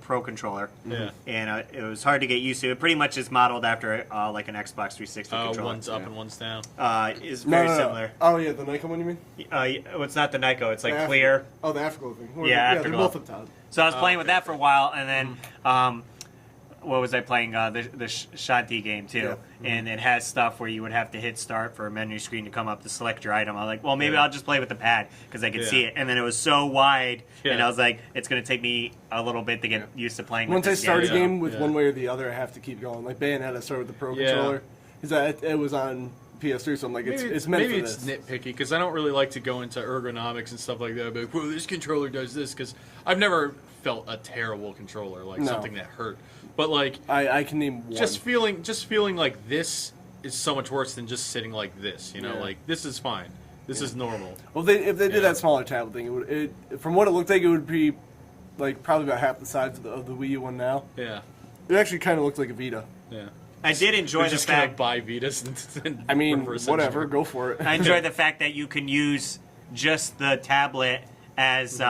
Pro controller, Yeah. and it was hard to get used to. It pretty much is modeled after like an Xbox 360 controller. One's up and one's down. Is No, very no, no. similar. Oh yeah, the Nikon one you mean? It's not the Nyko. It's like The clear. Oh, the Afterglow thing. Yeah, they're Afterglow. both up top. So I was playing with okay. that for a while, and then what was I playing? The Shanti game too, Yeah. and it has stuff where you would have to hit start for a menu screen to come up to select your item. I was like, well, maybe Yeah. I'll just play with the pad because I could Yeah. see it. And then it was so wide, and Yeah. I was like, it's going to take me a little bit to get used to playing. Once I with this start a again. game with Yeah. one way or the other, I have to keep going. Like Bayonetta, I started with the Pro Yeah. controller. Because it was on PS3, so I'm like, it's meant maybe for it's this. nitpicky because I don't really like to go into ergonomics and stuff like that. I'd be like, well, this controller does this because I've never felt a terrible controller, like No. something that hurt. But like I can name one. just feeling like this is so much worse than just sitting like this. Yeah. Like this is fine. This is normal. Well, if they did Yeah. that smaller tablet thing, from what it looked like, it would be like probably about half the size of the Wii U one now. Yeah, It actually kind of looked like a Vita. yeah. I did enjoy They're the just gonna fact. buy Vitas and I mean, reverse whatever, engineer. go for it. I enjoyed the fact that you can use just the tablet as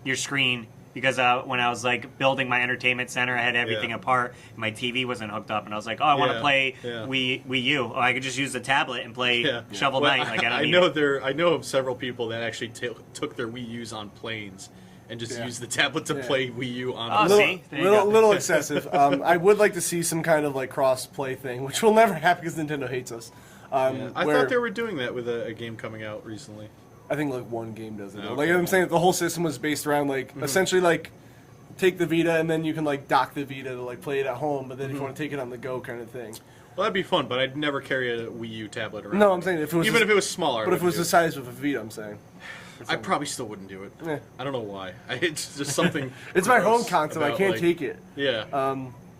your screen. Because when I was like building my entertainment center, I had everything Yeah. apart. My TV wasn't hooked up, and I was like, "Oh, I want to Yeah, play yeah. Wii U. Oh, I could just use the tablet and play Yeah. Shovel Well, Knight. Like I don't need know it. I know of several people that actually took their Wii U's on planes and just Yeah. used the tablet to Yeah. play Wii U on. Oh, the see? There you go. Little excessive. I would like to see some kind of like cross play thing, which will never happen because Nintendo hates us. Yeah. I where- thought they were doing that with a game coming out recently. I think like one game does it. Okay. Like I'm saying, the whole system was based around like essentially like take the Vita and then you can like dock the Vita to like play it at home. But then if you want to take it on the go, kind of thing. Well, that'd be fun, but I'd never carry a Wii U tablet around. No, I'm saying if it was even if it was smaller. but if it was I the size of a Vita, I'm saying. I probably still wouldn't do it. Yeah. I don't know why. It's just something. It's my home gross console. I about, can't like- take it. Yeah.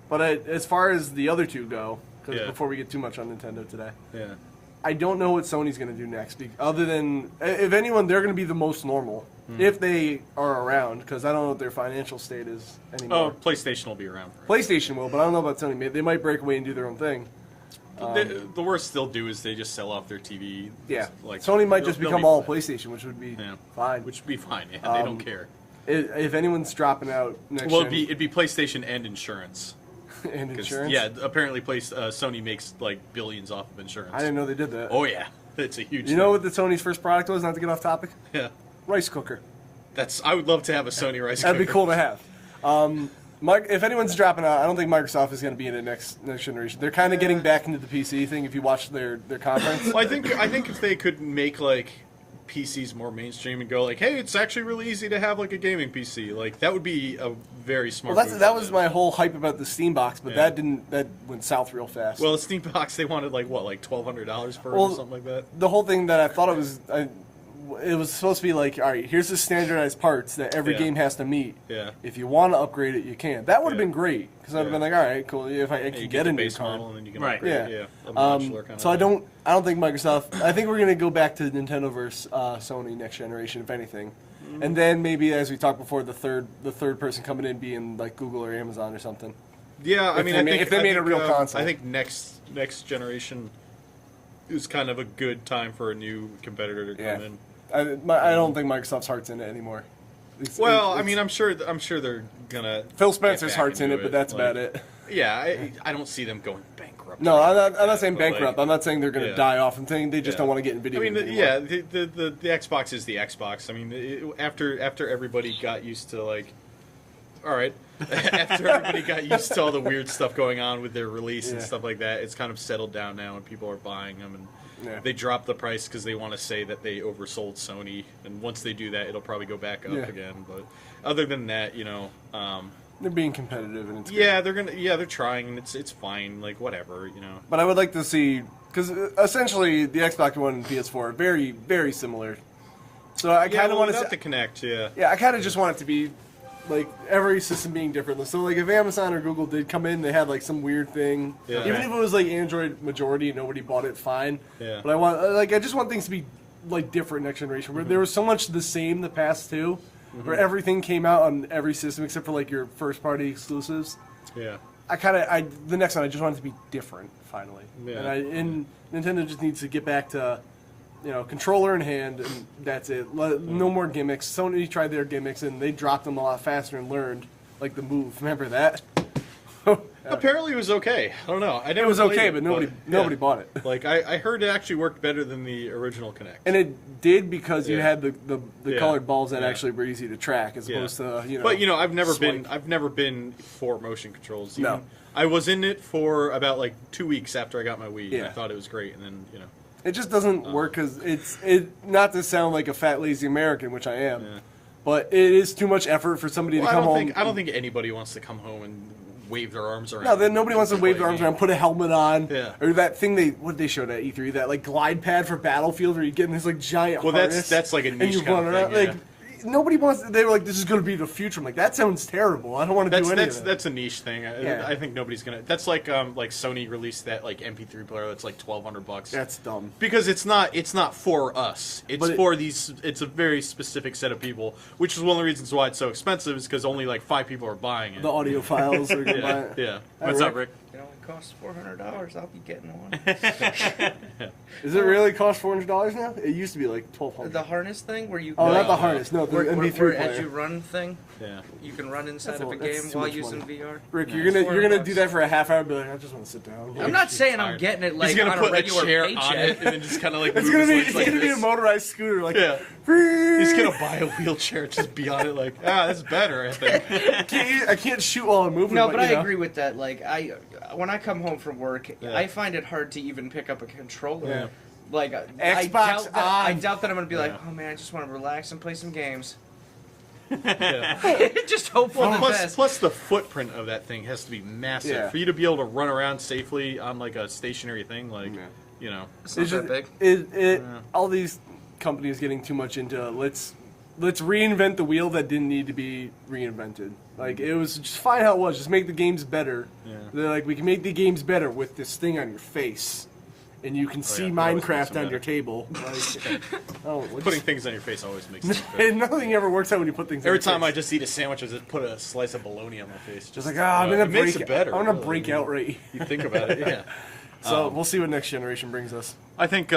But as far as the other two go, because Yeah. before we get too much on Nintendo today. Yeah. I don't know what Sony's going to do next. Other than, if anyone, they're going to be the most normal Hmm. if they are around. Because I don't know what their financial state is anymore. Oh, PlayStation will be around. PlayStation will, but I don't know about Sony. They might break away and do their own thing. The worst they'll do is they just sell off their TV. Yeah, Like Sony might they'll- just they'll become be all fine. PlayStation, which would be Yeah. fine. Which would be fine. Yeah, they don't care. If anyone's dropping out next Well, gen it'd be PlayStation and insurance. and 'Cause, insurance, Yeah, apparently, Sony makes like billions off of insurance. I didn't know they did that. Oh yeah, it's a huge. You know what the Sony's first product was? Not to get off topic. Yeah, Rice cooker. I would love to have a Sony rice That'd be cooker. cool to have. If anyone's dropping out, I don't think Microsoft is going to be in the next generation. They're kind of getting back into the PC thing. If you watch their conference, Well, I think if they could make like PCs more mainstream and go like, hey, it's actually really easy to have like a gaming PC, like that would be a very smart. well, move that for was them. my whole hype about the Steam box, but Yeah. that went south real fast. Well, the Steam box they wanted like what, like $1,200 for it Well, or something like that. the whole thing that I thought it was supposed to be like, all right, here's the standardized parts that every Yeah. game has to meet. Yeah. If you want to upgrade it, you can. That would have Yeah. been great because I'd have Yeah. been like, all right, cool. If I You can get get the a new base card. model and then you can Right. upgrade Yeah. it. Yeah, a modular kind of So I thing. don't think Microsoft. I think we're gonna go back to Nintendo versus Sony next generation, if anything, Mm-hmm. and then maybe as we talked before, the third person coming in being like Google or Amazon or something. Yeah, I If mean, they I made- think if they I made a think, real console. I think next generation is kind of a good time for a new competitor to come in. I don't think Microsoft's heart's in it anymore. Well, I mean, I'm sure they're gonna. Phil get Spencer's back heart's in into it, but that's like- about it. Yeah, I don't see them going bankrupt. No, I'm not saying But, like, bankrupt. I'm not saying they're gonna yeah. die off. I'm saying they just Yeah. don't want to get in video I mean, games anymore. yeah, the Xbox is the Xbox. I mean, after everybody got used to like, all right, after everybody got used to all the weird stuff going on with their release and Yeah. stuff like that, it's kind of settled down now, and people are buying them, and Yeah. they drop the price because they want to say that they oversold Sony, and once they do that, it'll probably go back up Yeah. again. But other than that, They're being competitive, and it's good. yeah, they're trying, and it's fine, like whatever, But I would like to see, because essentially the Xbox One and PS4 are very, very similar. So I Yeah, kind of well, want to. without the Connect, yeah. Yeah, I kind of just want it to be like every system being different. So like if Amazon or Google did come in, they had like some weird thing. Yeah. Even if it was like Android majority and nobody bought it, I Yeah. But I just want things to be like different next generation. Where there was so much the same the past two, where everything came out on every system except for like your first party exclusives. Yeah. The next one I just want it to be different finally. Yeah. And Nintendo just needs to get back to, controller in hand, and that's it. No more gimmicks. Sony tried their gimmicks and they dropped them a lot faster and learned, like the Move. Remember that? Apparently, it was okay. I don't know. I never It was played okay, it, but nobody yeah. bought it. Like I heard it actually worked better than the original Connect. And it did because you Yeah. had the Yeah. colored balls that Yeah. actually were easy to track as Yeah. opposed to But I've never swipe. been for motion controls. No. I was in it for about like 2 weeks after I got my Wii. And Yeah. I thought it was great, and then It just doesn't work because it's not to sound like a fat lazy American, which I am, Yeah. but it is too much effort for somebody Well, to come home. I don't think anybody wants to come home and wave their arms around. No, then nobody wants to play wave a their arms game. around, put a helmet on, Yeah. or that thing what did they show at E3? That like glide pad for Battlefield, where you get in this like giant Well, harness. that's like a and niche you kind run of around. thing, Like nobody wants. They were like, "This is going to be the future." I'm like, that sounds terrible. I don't want to do any of that. That's a niche thing. Yeah. I think nobody's gonna. That's like Sony released that like MP3 player that's like $1,200. That's dumb. Because it's not for us. It's But for these. It's a very specific set of people, which is one of the reasons why it's so expensive. Is because only like 5 people are buying it. The audio files are going to buy yeah, it. yeah. What's up, Rick? It only costs $400. I'll be getting one. Does it really cost $400 now? It used to be like $1,200. The harness thing where you Oh, not No. the harness. No, the where, MP3 where player. as you run thing, Yeah. you can run inside That's of a- a that's game too while much using money. VR. Rick, Yeah. you're gonna $400. do that for a half hour. And be like, I just want to sit down. I'm not saying I'm tired. getting it like He's gonna on put a regular chair paycheck. on it and then just kind of like. It's move gonna his be legs it's like gonna be a this. motorized scooter. Like Yeah. "Free." He's gonna buy a wheelchair, just be on it like, that's better. I think. I can't shoot while I'm moving. No, but I you know. agree with that. Like, when I come home from work, Yeah. I find it hard to even pick up a controller. Yeah. Like Xbox I on. doubt that I'm gonna be like, Yeah. oh man, I just want to relax and play some games. Yeah. Just hope for the Plus, best. plus the footprint of that thing has to be massive Yeah. for you to be able to run around safely on like a stationary thing. Like, Yeah. you know, It's not It's that just- big. it all these companies getting too much into let's reinvent the wheel that didn't need to be reinvented. Like it was just fine how it was. Just make the games better. Yeah. They're like we can make the games better with this thing on your face, and you can see yeah, that always makes Minecraft them on your better. table. Like, oh, putting things on your face always makes sense. better. and nothing ever works out when you put things. Every on your time I face. just eat a sandwich, I just put a slice of bologna on my face. just like I'm gonna it makes break. it better. I'm gonna really. break out right. You think about it, yeah. So we'll see what next generation brings us. I think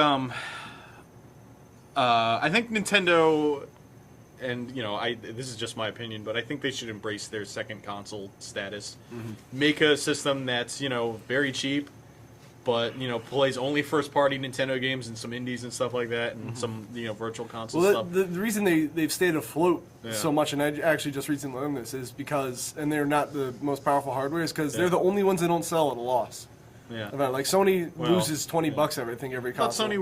Nintendo, and you know, this is just my opinion, but I think they should embrace their second console status. Make a system that's, you know, very cheap, but you know, plays only first party Nintendo games and some indies and stuff like that, and some, you know, virtual console Well, stuff. the reason they've stayed afloat Yeah. so much, and I actually just recently learned this, is because, and they're not the most powerful hardware, is because Yeah. they're the only ones that don't sell at a loss. Yeah. Like Sony Well, loses $20 yeah. every I thought console. Sony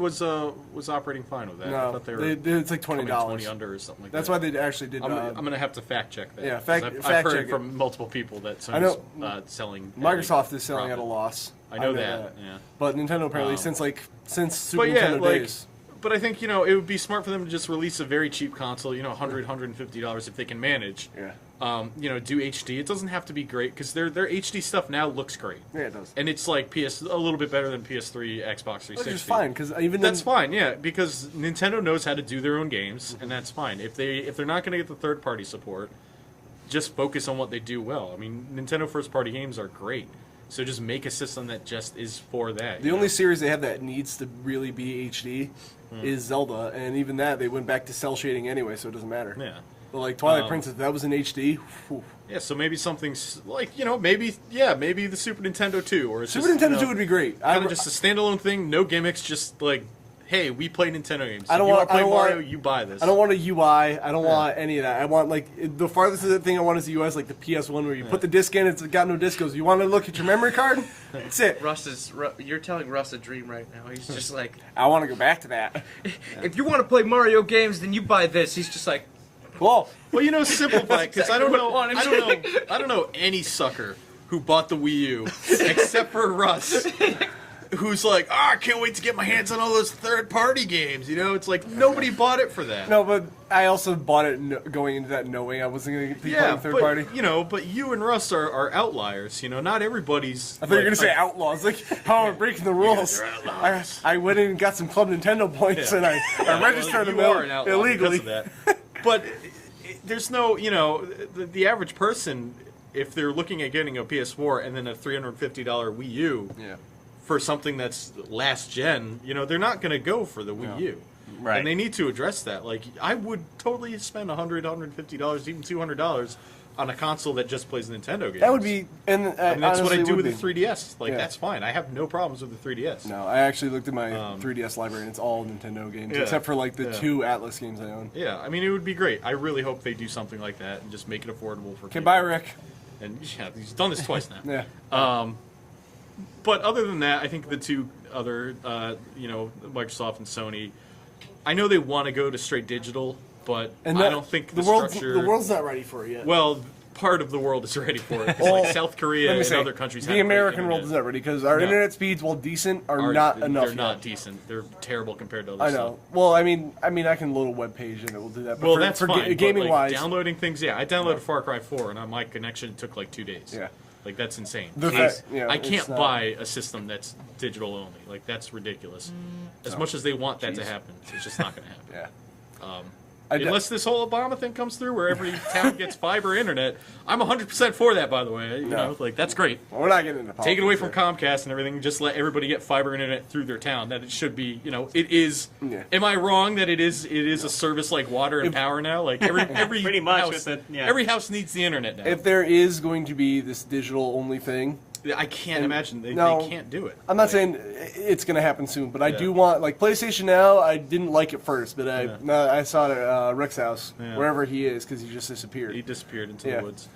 was operating fine with that. I No, thought they were it's like coming $20. 20 under or something like That's that. why they actually did. I'm gonna have to fact check that. Yeah, 'cause fact- I've fact heard check it. from multiple people that Sony's I know selling. at Microsoft a is selling at a profit. loss. I know that. Yeah. But Nintendo apparently Um, since Super But yeah, Nintendo like, days. but I think, you know, it would be smart for them to just release a very cheap console. You know, $150 if they can manage. Yeah. You know, do HD. It doesn't have to be great because their HD stuff now looks great, Yeah, it does. and it's like a little bit better than PS3, Xbox 360. Which is fine because even That's then, fine, yeah, because Nintendo knows how to do their own games, and that's fine. If they're not going to get the third party support, just focus on what they do well. I mean, Nintendo first party games are great, so just make a system that just is for that. the you only know? series they have that needs to really be HD is Zelda, and even that they went back to cell shading anyway, so it doesn't matter. Yeah. But like Twilight Um, Princess, that was in HD. Whew. Yeah, so maybe something's like, you know, maybe the Super Nintendo 2, or it's Super just, Nintendo you know, 2 would be great. kind of just a standalone thing, no gimmicks, just like, hey, we play Nintendo games. I don't if you want- want to play I don't Mario, want- you buy this. I don't want a UI. I don't want any of that. I want like the farthest thing I want is the UI is like the PS1 where you put the disc in, it's got no disc goes. You want to look at your memory card? That's it. You're telling Russ a dream right now. He's just like, I want to go back to that. if you want to play Mario games, then you buy this. He's just like, Cool. Well, you know, simplify because exactly I don't what know. I wanted. I don't know any sucker who bought the Wii U except for Russ, who's like, I can't wait to get my hands on all those third-party games. You know, it's like nobody bought it for that. No, but I also bought it going into that knowing I wasn't going to be yeah, playing third but, party. you know, but you and Russ are outliers. You know, not everybody's. I thought you were going to say outlaws. Like, how am I breaking the rules? they're outlaws. I went in and got some Club Nintendo points and I registered you them are an outlaw illegally. because of that. But there's no, you know, the average person, if they're looking at getting a PS4 and then a $350 Wii U Yeah. for something that's last gen, you know, they're not going to go for the Wii U. Right. And they need to address that. Like, I would totally spend $100, $150, even $200 on a console that just plays Nintendo games. That would be, and And that's what I honestly do would with be. the 3DS. Like, Yeah. that's fine. I have no problems with the 3DS. No, I actually looked at my Um, 3DS library and it's all Nintendo games, Yeah. except for like the Yeah. 2 Atlas games I own. Yeah, I mean, it would be great. I really hope they do something like that and just make it affordable for Okay, people. bye, Rick. And yeah, he's done this twice now. Yeah. But other than that, I think the two other, you know, Microsoft and Sony, I know they want to go to straight digital, but I don't think the structure. the world's not ready for it yet. Well, part of the world is ready for it. 'cause, Well, like South Korea Let me and say, other countries. the have great American world is internet. not ready because our No. internet speeds, while decent, are not enough. They're not yet. decent. They're terrible compared to other I stuff. know. Well, I mean, I can load a web page and it will do that. But Well, for, that's for fine. but, gaming like, wise, downloading things. Yeah, I downloaded Far Cry 4, and on my connection, it took like 2 days. Yeah. Like, that's insane. The Like, fact- yeah, I it's can't not- buy a system that's digital only. Like, that's ridiculous. As much as they want that to Jeez. happen, it's just not going to happen. yeah. Unless this whole Obama thing comes through, where every town gets fiber internet, I'm 100% for that. By the way, you know, like that's great. Well, we're not getting into politics. Take it away from here. Comcast and everything. Just let everybody get fiber internet through their town. That it should be. You know, it is. Yeah. Am I wrong that it is? It is a service like water and power now. Like every Pretty much house, with it, yeah. every house needs the internet now. If there is going to be this digital only thing, I can't imagine they can't do it. I'm not saying it's going to happen soon, but I Yeah. do want, like, PlayStation Now, I didn't like it first, but I saw it at Rick's house, wherever he is, because he just disappeared. He disappeared into Yeah. the woods.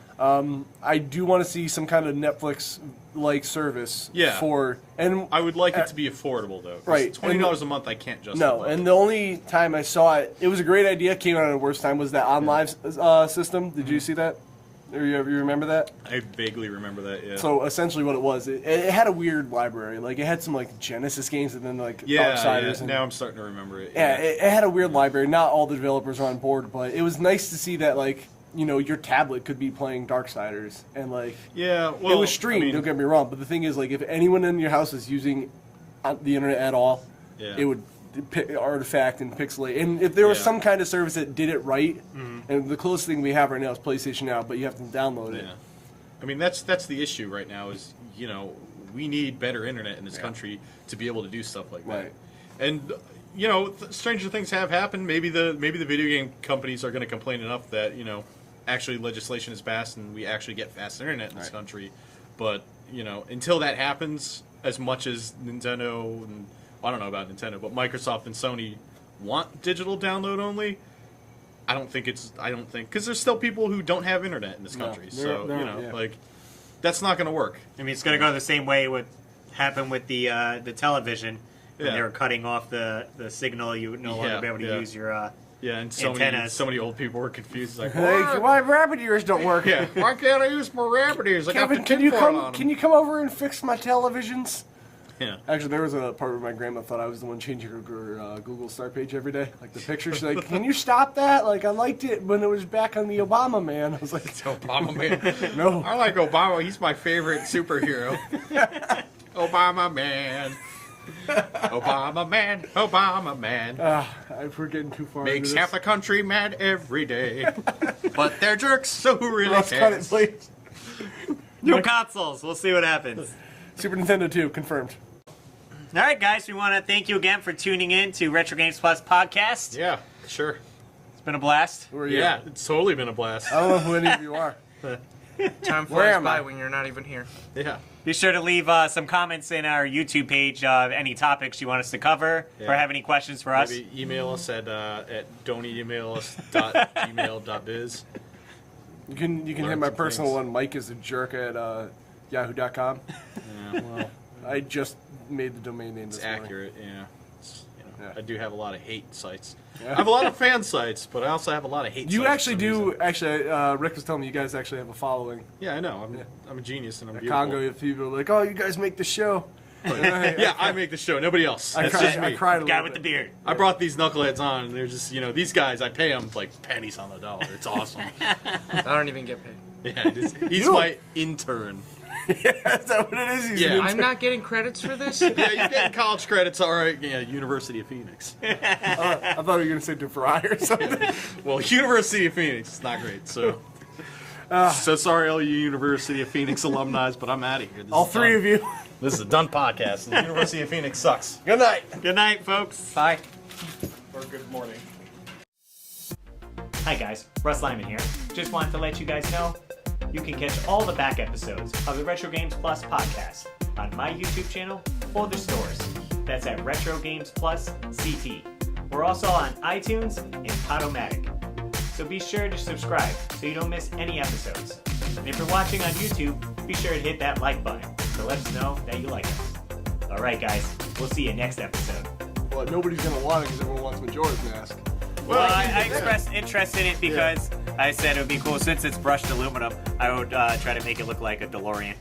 I do want to see some kind of Netflix-like service Yeah. for, and I would like it to be affordable though. 'cause Right. $20 a month, I can't justify. no, and the only time I saw it, it was a great idea, came out at the worst time, was that OnLive system. Did you see that? Or you remember that? I vaguely remember that. Yeah. So essentially, what it was, it had a weird library. Like it had some like Genesis games, and then like yeah, Darksiders. yeah. And, Now I'm starting to remember it. yeah, it had a weird library. Not all the developers are on board, but it was nice to see that like your tablet could be playing Darksiders, and like Yeah, well, it was streamed. I mean, Don't get me wrong, but the thing is, like if anyone in your house is using the internet at all, Yeah. it would artifact and pixelate. And if there was Yeah. some kind of service that did it right, and the closest thing we have right now is PlayStation Now, but you have to download it. Yeah. I mean, that's the issue right now is, we need better internet in this country to be able to do stuff like that. Right. And, stranger things have happened. Maybe the video game companies are going to complain enough that, actually legislation is passed and we actually get fast internet in this country. But, until that happens, as much as Nintendo and, I don't know about Nintendo, but Microsoft and Sony want digital download only, I don't think, because there's still people who don't have internet in this country. So, yeah. that's not going to work. I mean, it's going to go the same way what happened with the television when Yeah. they were cutting off the signal. You would no longer Yeah, be able to yeah. use your. Yeah, and Antennas. so many old people were confused. Like, Hey, why rabbit ears don't work? yeah, why can't I use my rabbit ears? I Kevin, got the can you tinfoil come? on 'em. Can you come over and fix my televisions? Yeah. Actually, there was a part where my grandma thought I was the one changing her Google start page every day, like the picture. She's like, "Can you stop that? Like, I liked it when it was back on the Obama man." I was like, Obama man. "No." I like Obama. He's my favorite superhero. Obama man. Obama man. Obama man. We're getting too far. Makes into half this. the country mad every day. But they're jerks, so who really Let's cut it, cares? please. No consoles. We'll see what happens. Super Nintendo 2 confirmed. All right, guys. We want to thank you again for tuning in to Retro Games Plus podcast. Yeah, sure. It's been a blast. Who are you? Yeah, it's totally been a blast. I don't know who any of you are. Time Where flies am by I? when you're not even here. Yeah. Be sure to leave some comments in our YouTube page of any topics you want us to cover or Yeah. have any questions for us. Maybe email us at don'temailus.email.biz. You can Learn hit my some personal things. one. Mike is a jerk at yahoo.com. Yeah. Well, I just made the domain name this It's morning. accurate, yeah. It's, Yeah. I do have a lot of hate sites. Yeah. I have a lot of fan sites, but I also have a lot of hate sites. You for actually some do. reason. Actually, Rick was telling me you guys actually have a following. Yeah, I know. Yeah. I'm a genius and I'm At beautiful. Congo, if people are like, "Oh, you guys make the show." Yeah, I make the show. Nobody else. I That's cried. just me. I cried a Guy little with the bit. beard. I brought these knuckleheads on, and they're just, these guys, I pay them like pennies on the dollar. It's awesome. I don't even get paid. Yeah, he's You- my intern. Is that what it is? He's Yeah. an I'm intern. not getting credits for this. Yeah, you're getting college credits, all right. Yeah, University of Phoenix. I thought you were gonna say DeVry or something. Well, University of Phoenix is not great, so. So sorry, all you University of Phoenix alumni, but I'm out of here. All three of you. This is a done podcast. The University of Phoenix sucks. Good night. Good night, folks. Bye. Or good morning. Hi guys, Russ Lyman here. Just wanted to let you guys know you can catch all the back episodes of the Retro Games Plus podcast on my YouTube channel or the stores. That's at Retro Games Plus CT. We're also on iTunes and Podomatic. So be sure to subscribe so you don't miss any episodes. And if you're watching on YouTube, be sure to hit that like button to let us know that you like us. Alright guys, we'll see you next episode. Well, nobody's gonna want it because everyone wants Majora's Mask. Well, I expressed interest in it because I said it would be cool since it's brushed aluminum. I would try to make it look like a DeLorean.